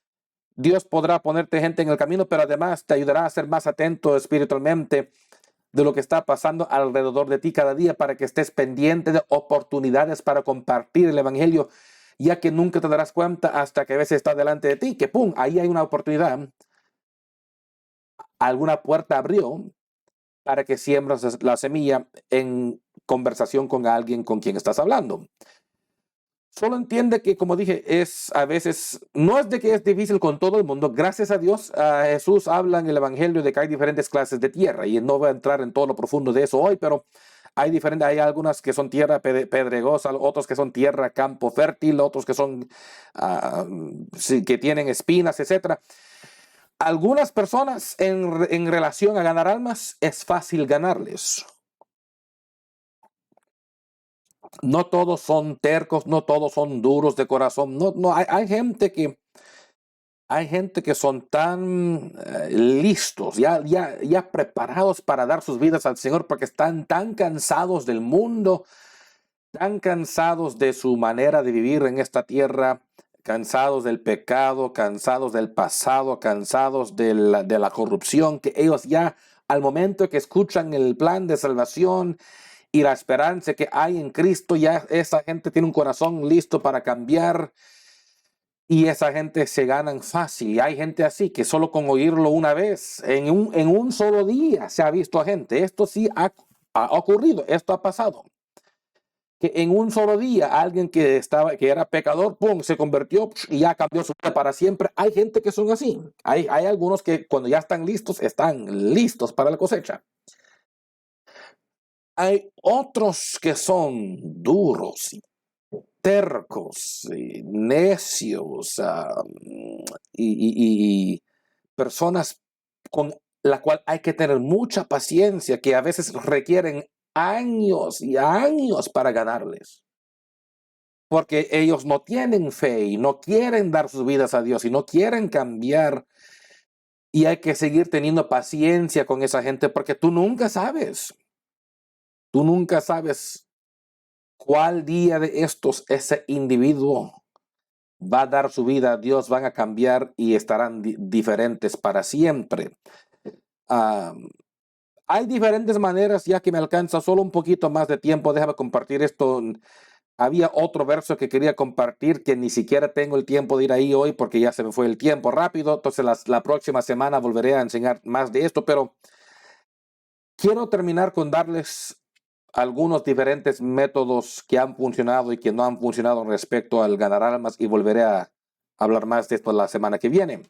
A: Dios podrá ponerte gente en el camino, pero además te ayudará a ser más atento espiritualmente de lo que está pasando alrededor de ti cada día, para que estés pendiente de oportunidades para compartir el evangelio, ya que nunca te darás cuenta hasta que a veces está delante de ti, que pum, ahí hay una oportunidad, alguna puerta abrió para que siembras la semilla en conversación con alguien con quien estás hablando. Solo entiende que, como dije, es a veces, no es de que es difícil con todo el mundo. Gracias a Dios, Jesús habla en el evangelio de que hay diferentes clases de tierra, y no voy a entrar en todo lo profundo de eso hoy, pero hay algunas que son tierra pedregosa, otros que son tierra campo fértil, otros que son sí, que tienen espinas, etcétera. Algunas personas en relación a ganar almas es fácil ganarles. No todos son tercos, no todos son duros de corazón. No, hay gente que son tan listos, ya preparados para dar sus vidas al Señor, porque están tan cansados del mundo, tan cansados de su manera de vivir en esta tierra, cansados del pecado, cansados del pasado, cansados de la corrupción, que ellos ya al momento que escuchan el plan de salvación y la esperanza que hay en Cristo, ya esa gente tiene un corazón listo para cambiar, y esa gente se ganan fácil. Y hay gente así que solo con oírlo una vez, en un solo día se ha visto a gente. Esto sí ha ocurrido, esto ha pasado. Que en un solo día alguien que era pecador, pum, se convirtió y ya cambió su vida para siempre. Hay gente que son así. Hay algunos que cuando ya están listos para la cosecha. Hay otros que son duros y tercos y necios, y personas con la cual hay que tener mucha paciencia, que a veces requieren años y años para ganarles. porque ellos no tienen fe y no quieren dar sus vidas a Dios y no quieren cambiar. Y hay que seguir teniendo paciencia con esa gente porque tú nunca sabes cuál día de estos ese individuo va a dar su vida a Dios, van a cambiar y estarán diferentes para siempre. Ah, hay diferentes maneras, ya que me alcanza solo un poquito más de tiempo, déjame compartir esto. Había otro verso que quería compartir que ni siquiera tengo el tiempo de ir ahí hoy porque ya se me fue el tiempo rápido. Entonces la próxima semana volveré a enseñar más de esto, pero quiero terminar con darles algunos diferentes métodos que han funcionado y que no han funcionado respecto al ganar almas y volveré a hablar más de esto la semana que viene.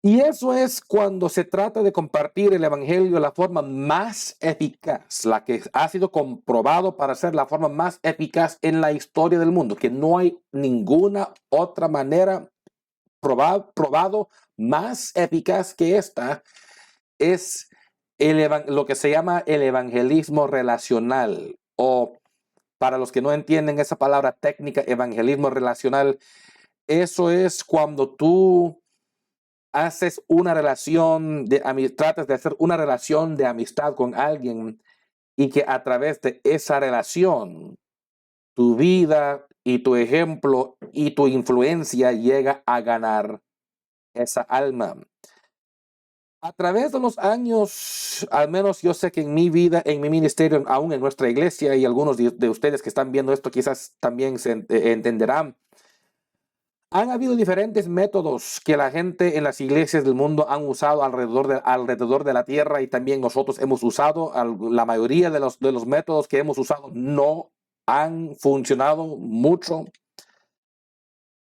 A: Y eso es cuando se trata de compartir el evangelio, la forma más eficaz, la que ha sido comprobado para ser la forma más eficaz en la historia del mundo, que no hay ninguna otra manera probado más eficaz que esta, es lo que se llama el evangelismo relacional, o para los que no entienden esa palabra técnica, evangelismo relacional, eso es cuando tú haces una relación de amistad, tratas de hacer una relación de amistad con alguien y que a través de esa relación, tu vida y tu ejemplo y tu influencia llega a ganar esa alma. A través de los años, al menos yo sé que en mi vida, en mi ministerio, aún en nuestra iglesia, y algunos de ustedes que están viendo esto quizás también se entenderán, han habido diferentes métodos que la gente en las iglesias del mundo han usado alrededor de la tierra, y también nosotros hemos usado. La mayoría de los métodos que hemos usado no han funcionado mucho,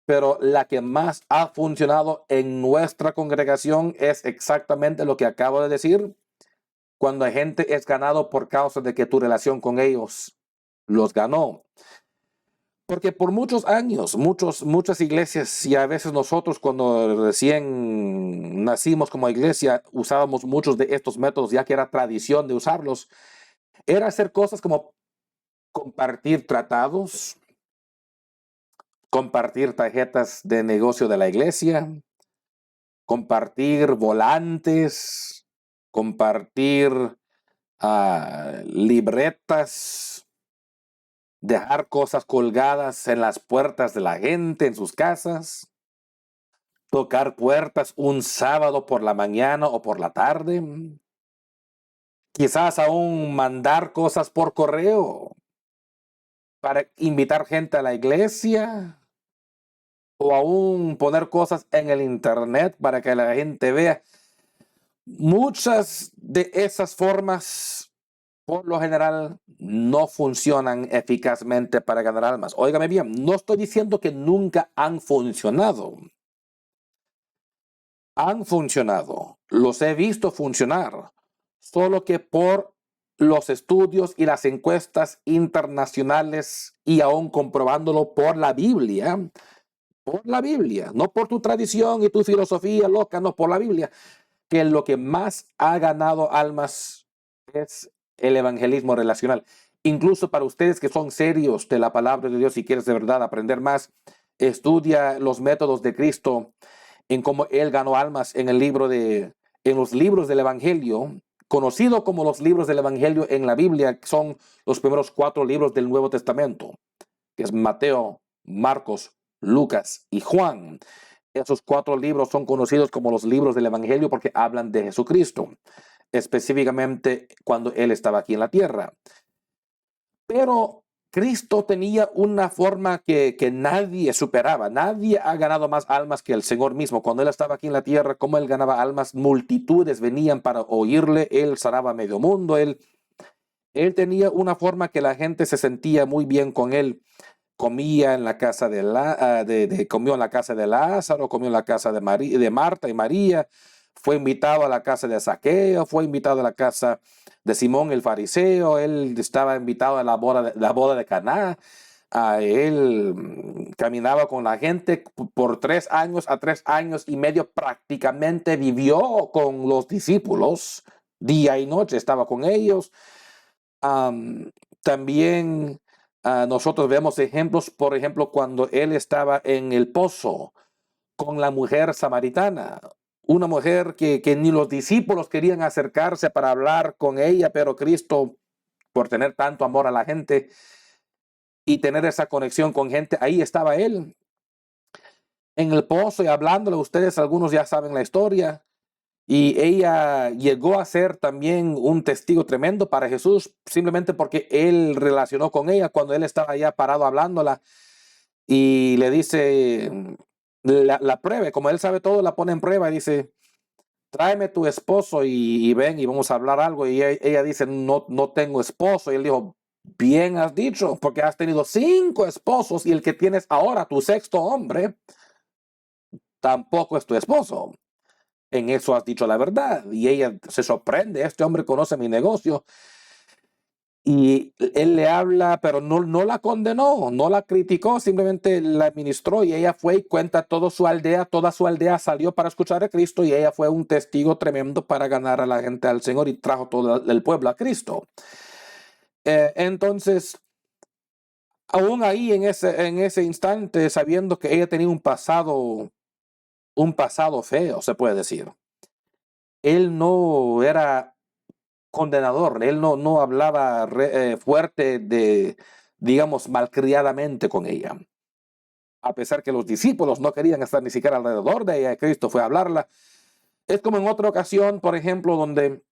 A: pero la que más ha funcionado en nuestra congregación es exactamente lo que acabo de decir. Cuando la gente es ganado por causa de que tu relación con ellos los ganó. Porque por muchos años, muchas iglesias, y a veces nosotros cuando recién nacimos como iglesia, usábamos muchos de estos métodos, ya que era tradición de usarlos, era hacer cosas como compartir tratados, compartir tarjetas de negocio de la iglesia, compartir volantes, compartir libretas, dejar cosas colgadas en las puertas de la gente, en sus casas, tocar puertas un sábado por la mañana o por la tarde, quizás aún mandar cosas por correo para invitar gente a la iglesia, o aún poner cosas en el internet para que la gente vea. Muchas de esas formas, por lo general, no funcionan eficazmente para ganar almas. Óigame bien, no estoy diciendo que nunca han funcionado. Han funcionado, los he visto funcionar, solo que por los estudios y las encuestas internacionales, y aún comprobándolo por la Biblia, no por tu tradición y tu filosofía loca, no, por la Biblia, que lo que más ha ganado almas es el evangelismo relacional. Incluso para ustedes que son serios de la palabra de Dios y quieres de verdad aprender más, estudia los métodos de Cristo en cómo él ganó almas en los libros del Evangelio, conocido como los libros del Evangelio en la Biblia, que son los primeros 4 libros del Nuevo Testamento, que es Mateo, Marcos, Lucas y Juan. Esos 4 libros son conocidos como los libros del Evangelio porque hablan de Jesucristo, específicamente cuando él estaba aquí en la tierra. Pero Cristo tenía una forma que nadie superaba. Nadie ha ganado más almas que el Señor mismo. Cuando él estaba aquí en la tierra, como él ganaba almas, multitudes venían para oírle. Él sanaba medio mundo. Él tenía una forma que la gente se sentía muy bien con él. Comía en la casa comió en la casa de Lázaro, comió en la casa de Marta y María. Fue invitado a la casa de Zaqueo, fue invitado a la casa de Simón el fariseo. Él estaba invitado a la boda de Caná. Él caminaba con la gente por 3 años, a 3 años y medio prácticamente vivió con los discípulos, día y noche estaba con ellos. También Nosotros vemos ejemplos, por ejemplo, cuando él estaba en el pozo con la mujer samaritana, una mujer que ni los discípulos querían acercarse para hablar con ella, pero Cristo, por tener tanto amor a la gente y tener esa conexión con gente, ahí estaba él en el pozo y hablándole. Ustedes algunos ya saben la historia. Y ella llegó a ser también un testigo tremendo para Jesús, simplemente porque él relacionó con ella cuando él estaba allá parado hablándola y le dice, la pruebe, como él sabe todo, la pone en prueba y dice, tráeme tu esposo y ven y vamos a hablar algo. Y ella dice, no, no tengo esposo. Y él dijo, bien has dicho, porque has tenido 5 esposos y el que tienes ahora, tu sexto hombre, tampoco es tu esposo. En eso has dicho la verdad. Y ella se sorprende, este hombre conoce mi negocio. Y él le habla, pero no la condenó, no la criticó, simplemente la administró y ella fue y cuenta toda su aldea salió para escuchar a Cristo y ella fue un testigo tremendo para ganar a la gente al Señor y trajo todo el pueblo a Cristo. Entonces, aún ahí en ese instante, sabiendo que ella tenía un pasado feo, se puede decir, él no era condenador, él no hablaba fuerte digamos, malcriadamente con ella. A pesar que los discípulos no querían estar ni siquiera alrededor de ella, Cristo fue a hablarla. Es como en otra ocasión, por ejemplo, donde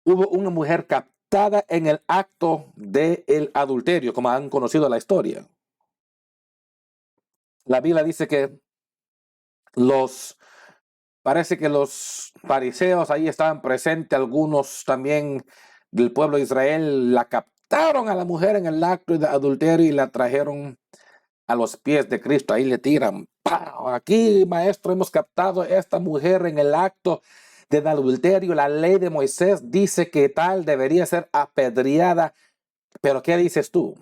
A: hubo una mujer captada en el acto del adulterio, como han conocido la historia. La Biblia dice que parece que los fariseos ahí estaban presentes, algunos también del pueblo de Israel, la captaron a la mujer en el acto de adulterio y la trajeron a los pies de Cristo. Ahí le tiran, ¡pau! Aquí, maestro, hemos captado a esta mujer en el acto del adulterio. La ley de Moisés dice que tal debería ser apedreada. Pero ¿qué dices tú?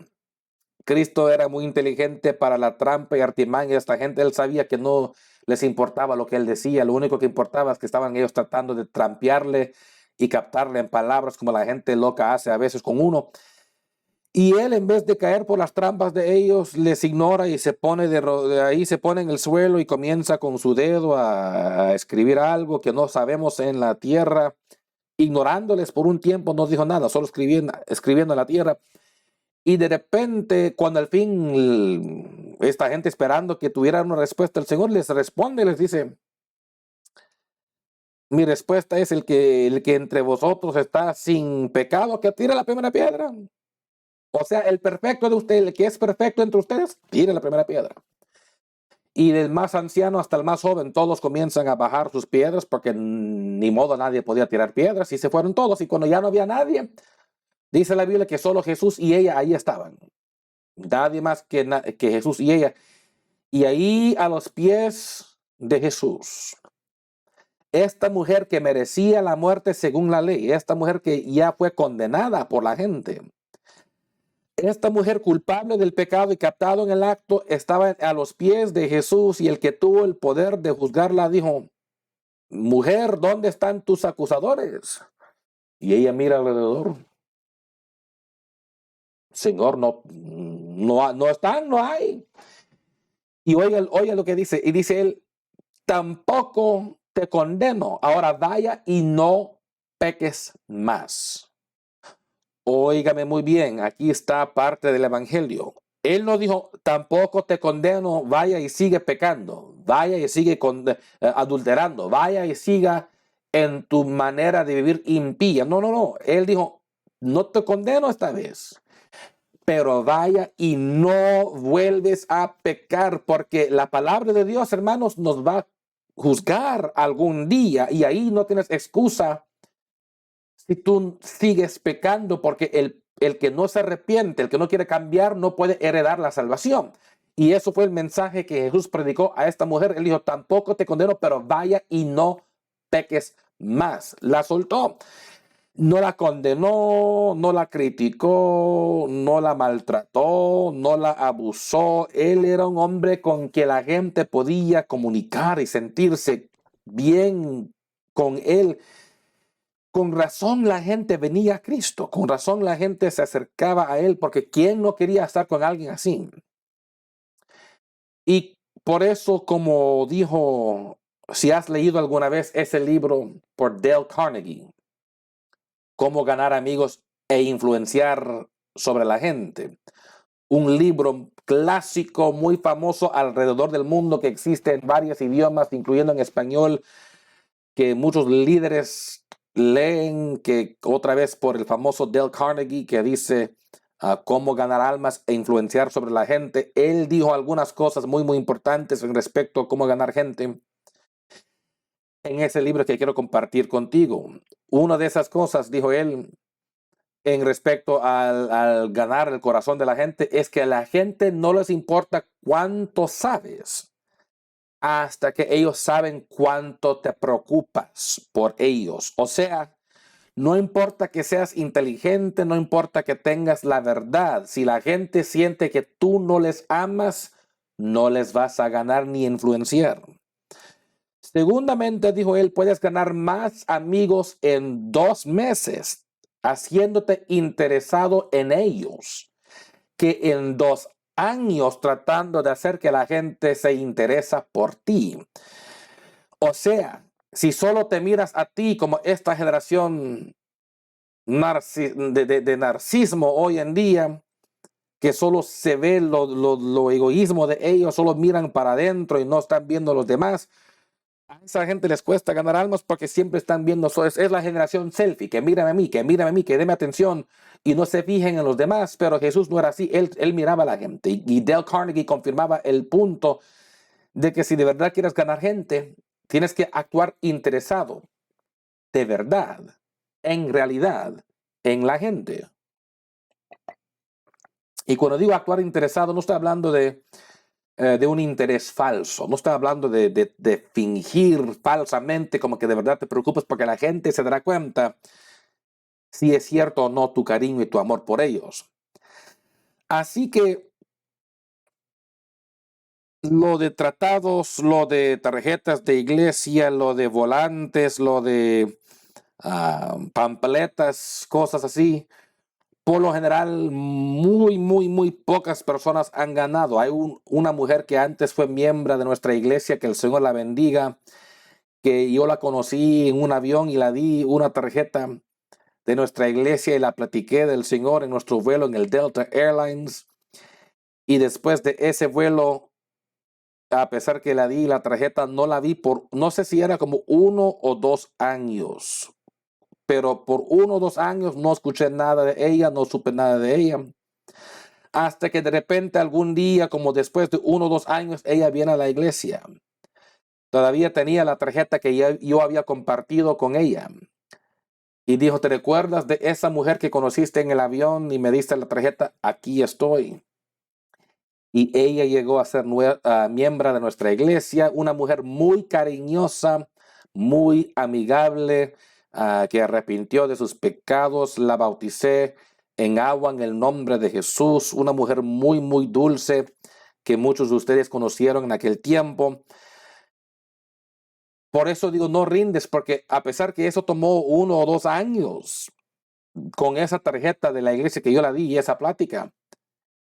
A: Cristo era muy inteligente para la trampa y artimaña de esta gente. Él sabía que no les importaba lo que él decía. Lo único que importaba es que estaban ellos tratando de trampearle y captarle en palabras como la gente loca hace a veces con uno. Y él, en vez de caer por las trampas de ellos, les ignora y se pone de ahí, se pone en el suelo y comienza con su dedo a escribir algo que no sabemos en la tierra. Ignorándoles por un tiempo, no dijo nada, solo escribiendo en la tierra. Y de repente, cuando al fin esta gente esperando que tuviera una respuesta, el Señor les responde, les dice, mi respuesta es el que entre vosotros está sin pecado, que tire la primera piedra. O sea, el perfecto de ustedes, el que es perfecto entre ustedes, tire la primera piedra. Y del más anciano hasta el más joven, todos comienzan a bajar sus piedras porque ni modo nadie podía tirar piedras y se fueron todos. Y cuando ya no había nadie, dice la Biblia que solo Jesús y ella ahí estaban. Nadie más que Jesús y ella. Y ahí a los pies de Jesús, esta mujer que merecía la muerte según la ley, esta mujer que ya fue condenada por la gente, esta mujer culpable del pecado y captado en el acto, estaba a los pies de Jesús y el que tuvo el poder de juzgarla dijo, mujer, ¿dónde están tus acusadores? Y ella mira alrededor. Señor, no están, no hay. Y oiga lo que dice, y dice él, tampoco te condeno. Ahora vaya y no peques más. Óigame muy bien, aquí está parte del evangelio. Él no dijo, tampoco te condeno, vaya y sigue pecando, vaya y sigue adulterando, vaya y siga en tu manera de vivir impía. No. Él dijo, no te condeno esta vez, pero vaya y no vuelves a pecar, porque la palabra de Dios, hermanos, nos va a juzgar algún día y ahí no tienes excusa si tú sigues pecando, porque el que no se arrepiente, el que no quiere cambiar, no puede heredar la salvación. Y eso fue el mensaje que Jesús predicó a esta mujer. Él dijo, tampoco te condeno, pero vaya y no peques más. La soltó. No la condenó, no la criticó, no la maltrató, no la abusó. Él era un hombre con que la gente podía comunicar y sentirse bien con él. Con razón la gente venía a Cristo, con razón la gente se acercaba a Él, porque ¿quién no quería estar con alguien así? Y por eso, como dijo, si has leído alguna vez ese libro por Dale Carnegie, Cómo ganar amigos e influenciar sobre la gente, un libro clásico muy famoso alrededor del mundo que existe en varios idiomas, incluyendo en español, que muchos líderes leen, que otra vez por el famoso Dale Carnegie, que dice cómo ganar almas e influenciar sobre la gente. Él dijo algunas cosas muy importantes en respecto a cómo ganar gente en ese libro que quiero compartir contigo. Una de esas cosas, dijo él, en respecto al ganar el corazón de la gente, es que a la gente no les importa cuánto sabes, hasta que ellos saben cuánto te preocupas por ellos. O sea, no importa que seas inteligente, no importa que tengas la verdad. Si la gente siente que tú no les amas, no les vas a ganar ni influenciar. Segundamente, dijo él, puedes ganar más amigos en 2 meses haciéndote interesado en ellos que en 2 años tratando de hacer que la gente se interesa por ti. O sea, si solo te miras a ti como esta generación de narcismo hoy en día, que solo se ve lo egoísmo de ellos, solo miran para adentro y no están viendo a los demás. A esa gente les cuesta ganar almas porque siempre están viendo, es la generación selfie, que mírame a mí, que déme atención y no se fijen en los demás. Pero Jesús no era así, él miraba a la gente. Y Dale Carnegie confirmaba el punto de que si de verdad quieres ganar gente, tienes que actuar interesado, de verdad, en realidad, en la gente. Y cuando digo actuar interesado, no estoy hablando de un interés falso. No estoy hablando de fingir falsamente como que de verdad te preocupas, porque la gente se dará cuenta si es cierto o no tu cariño y tu amor por ellos. Así que lo de tratados, lo de tarjetas de iglesia, lo de volantes, lo de pampletas, cosas así, por lo general, muy pocas personas han ganado. Hay una mujer que antes fue miembro de nuestra iglesia, que el Señor la bendiga, que yo la conocí en un avión y la di una tarjeta de nuestra iglesia y la platiqué del Señor en nuestro vuelo en el Delta Airlines. Y después de ese vuelo, a pesar que la di la tarjeta, no la vi por, no sé si era como 1 o 2 años. Pero por 1 o 2 años no escuché nada de ella, no supe nada de ella. Hasta que de repente algún día, como después de 1 o 2 años, ella viene a la iglesia. Todavía tenía la tarjeta que yo había compartido con ella. Y dijo, ¿te recuerdas de esa mujer que conociste en el avión y me diste la tarjeta? Aquí estoy. Y ella llegó a ser miembro de nuestra iglesia, una mujer muy cariñosa, muy amigable, que arrepintió de sus pecados. La bauticé en agua en el nombre de Jesús, una mujer muy dulce que muchos de ustedes conocieron en aquel tiempo. Por eso digo, no rindes, porque a pesar que eso tomó 1 o 2 años con esa tarjeta de la iglesia que yo la di y esa plática,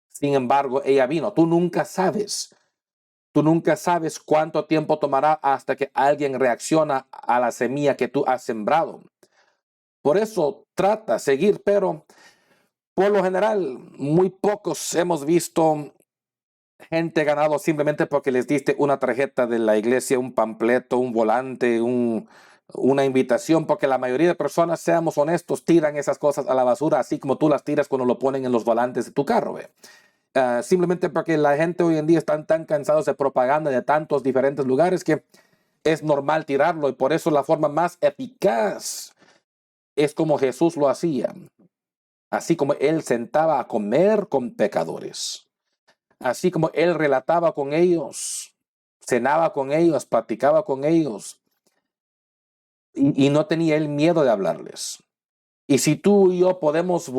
A: sin embargo, ella vino. Tú nunca sabes cuánto tiempo tomará hasta que alguien reacciona a la semilla que tú has sembrado. Por eso trata de seguir, pero por lo general, muy pocos hemos visto gente ganado simplemente porque les diste una tarjeta de la iglesia, un panfleto, un volante, una invitación, porque la mayoría de personas, seamos honestos, tiran esas cosas a la basura, así como tú las tiras cuando lo ponen en los volantes de tu carro. Simplemente porque la gente hoy en día está tan cansados de propaganda de tantos diferentes lugares que es normal tirarlo, y por eso la forma más eficaz es como Jesús lo hacía, así como él sentaba a comer con pecadores. Así como él relataba con ellos, cenaba con ellos, platicaba con ellos, y no tenía él miedo de hablarles. Y si tú y yo podemos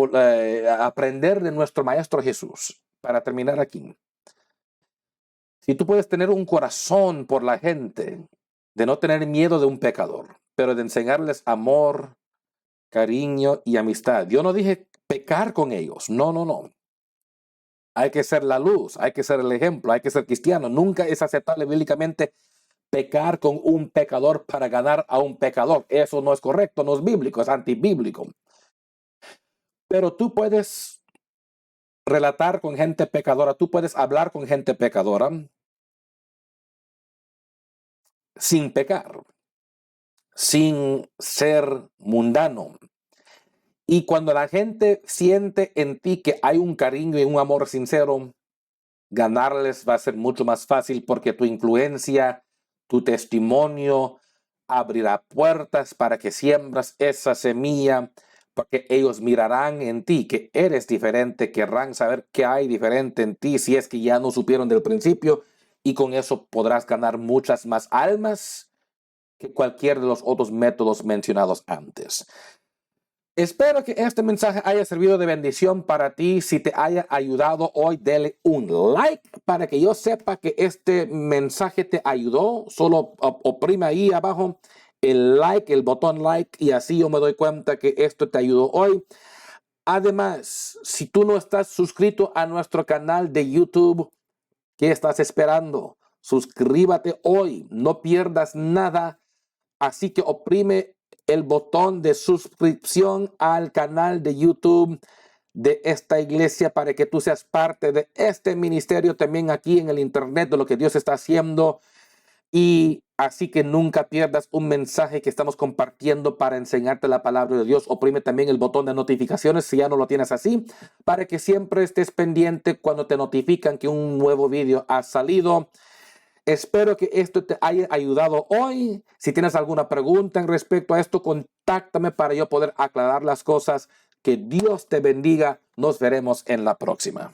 A: aprender de nuestro Maestro Jesús, para terminar aquí, si tú puedes tener un corazón por la gente, de no tener miedo de un pecador, pero de enseñarles amor, cariño y amistad. Yo no dije pecar con ellos. No, no, no. Hay que ser la luz, hay que ser el ejemplo, hay que ser cristiano. Nunca es aceptable bíblicamente pecar con un pecador para ganar a un pecador. Eso no es correcto, no es bíblico, es antibíblico. Pero tú puedes relatar con gente pecadora, tú puedes hablar con gente pecadora sin pecar, sin ser mundano. Y cuando la gente siente en ti que hay un cariño y un amor sincero, ganarles va a ser mucho más fácil porque tu influencia, tu testimonio abrirá puertas para que siembras esa semilla, porque ellos mirarán en ti que eres diferente, querrán saber qué hay diferente en ti si es que ya no supieron del principio, y con eso podrás ganar muchas más almas que cualquier de los otros métodos mencionados antes. Espero que este mensaje haya servido de bendición para ti. Si te haya ayudado hoy, dale un like para que yo sepa que este mensaje te ayudó. Solo oprime ahí abajo el like, el botón like, y así yo me doy cuenta que esto te ayudó hoy. Además, si tú no estás suscrito a nuestro canal de YouTube, ¿qué estás esperando? Suscríbete hoy, no pierdas nada. Así que oprime el botón de suscripción al canal de YouTube de esta iglesia para que tú seas parte de este ministerio también aquí en el internet, de lo que Dios está haciendo. Y así que nunca pierdas un mensaje que estamos compartiendo para enseñarte la palabra de Dios. Oprime también el botón de notificaciones si ya no lo tienes así, para que siempre estés pendiente cuando te notifican que un nuevo video ha salido. Espero que esto te haya ayudado hoy. Si tienes alguna pregunta en respecto a esto, contáctame para yo poder aclarar las cosas. Que Dios te bendiga. Nos veremos en la próxima.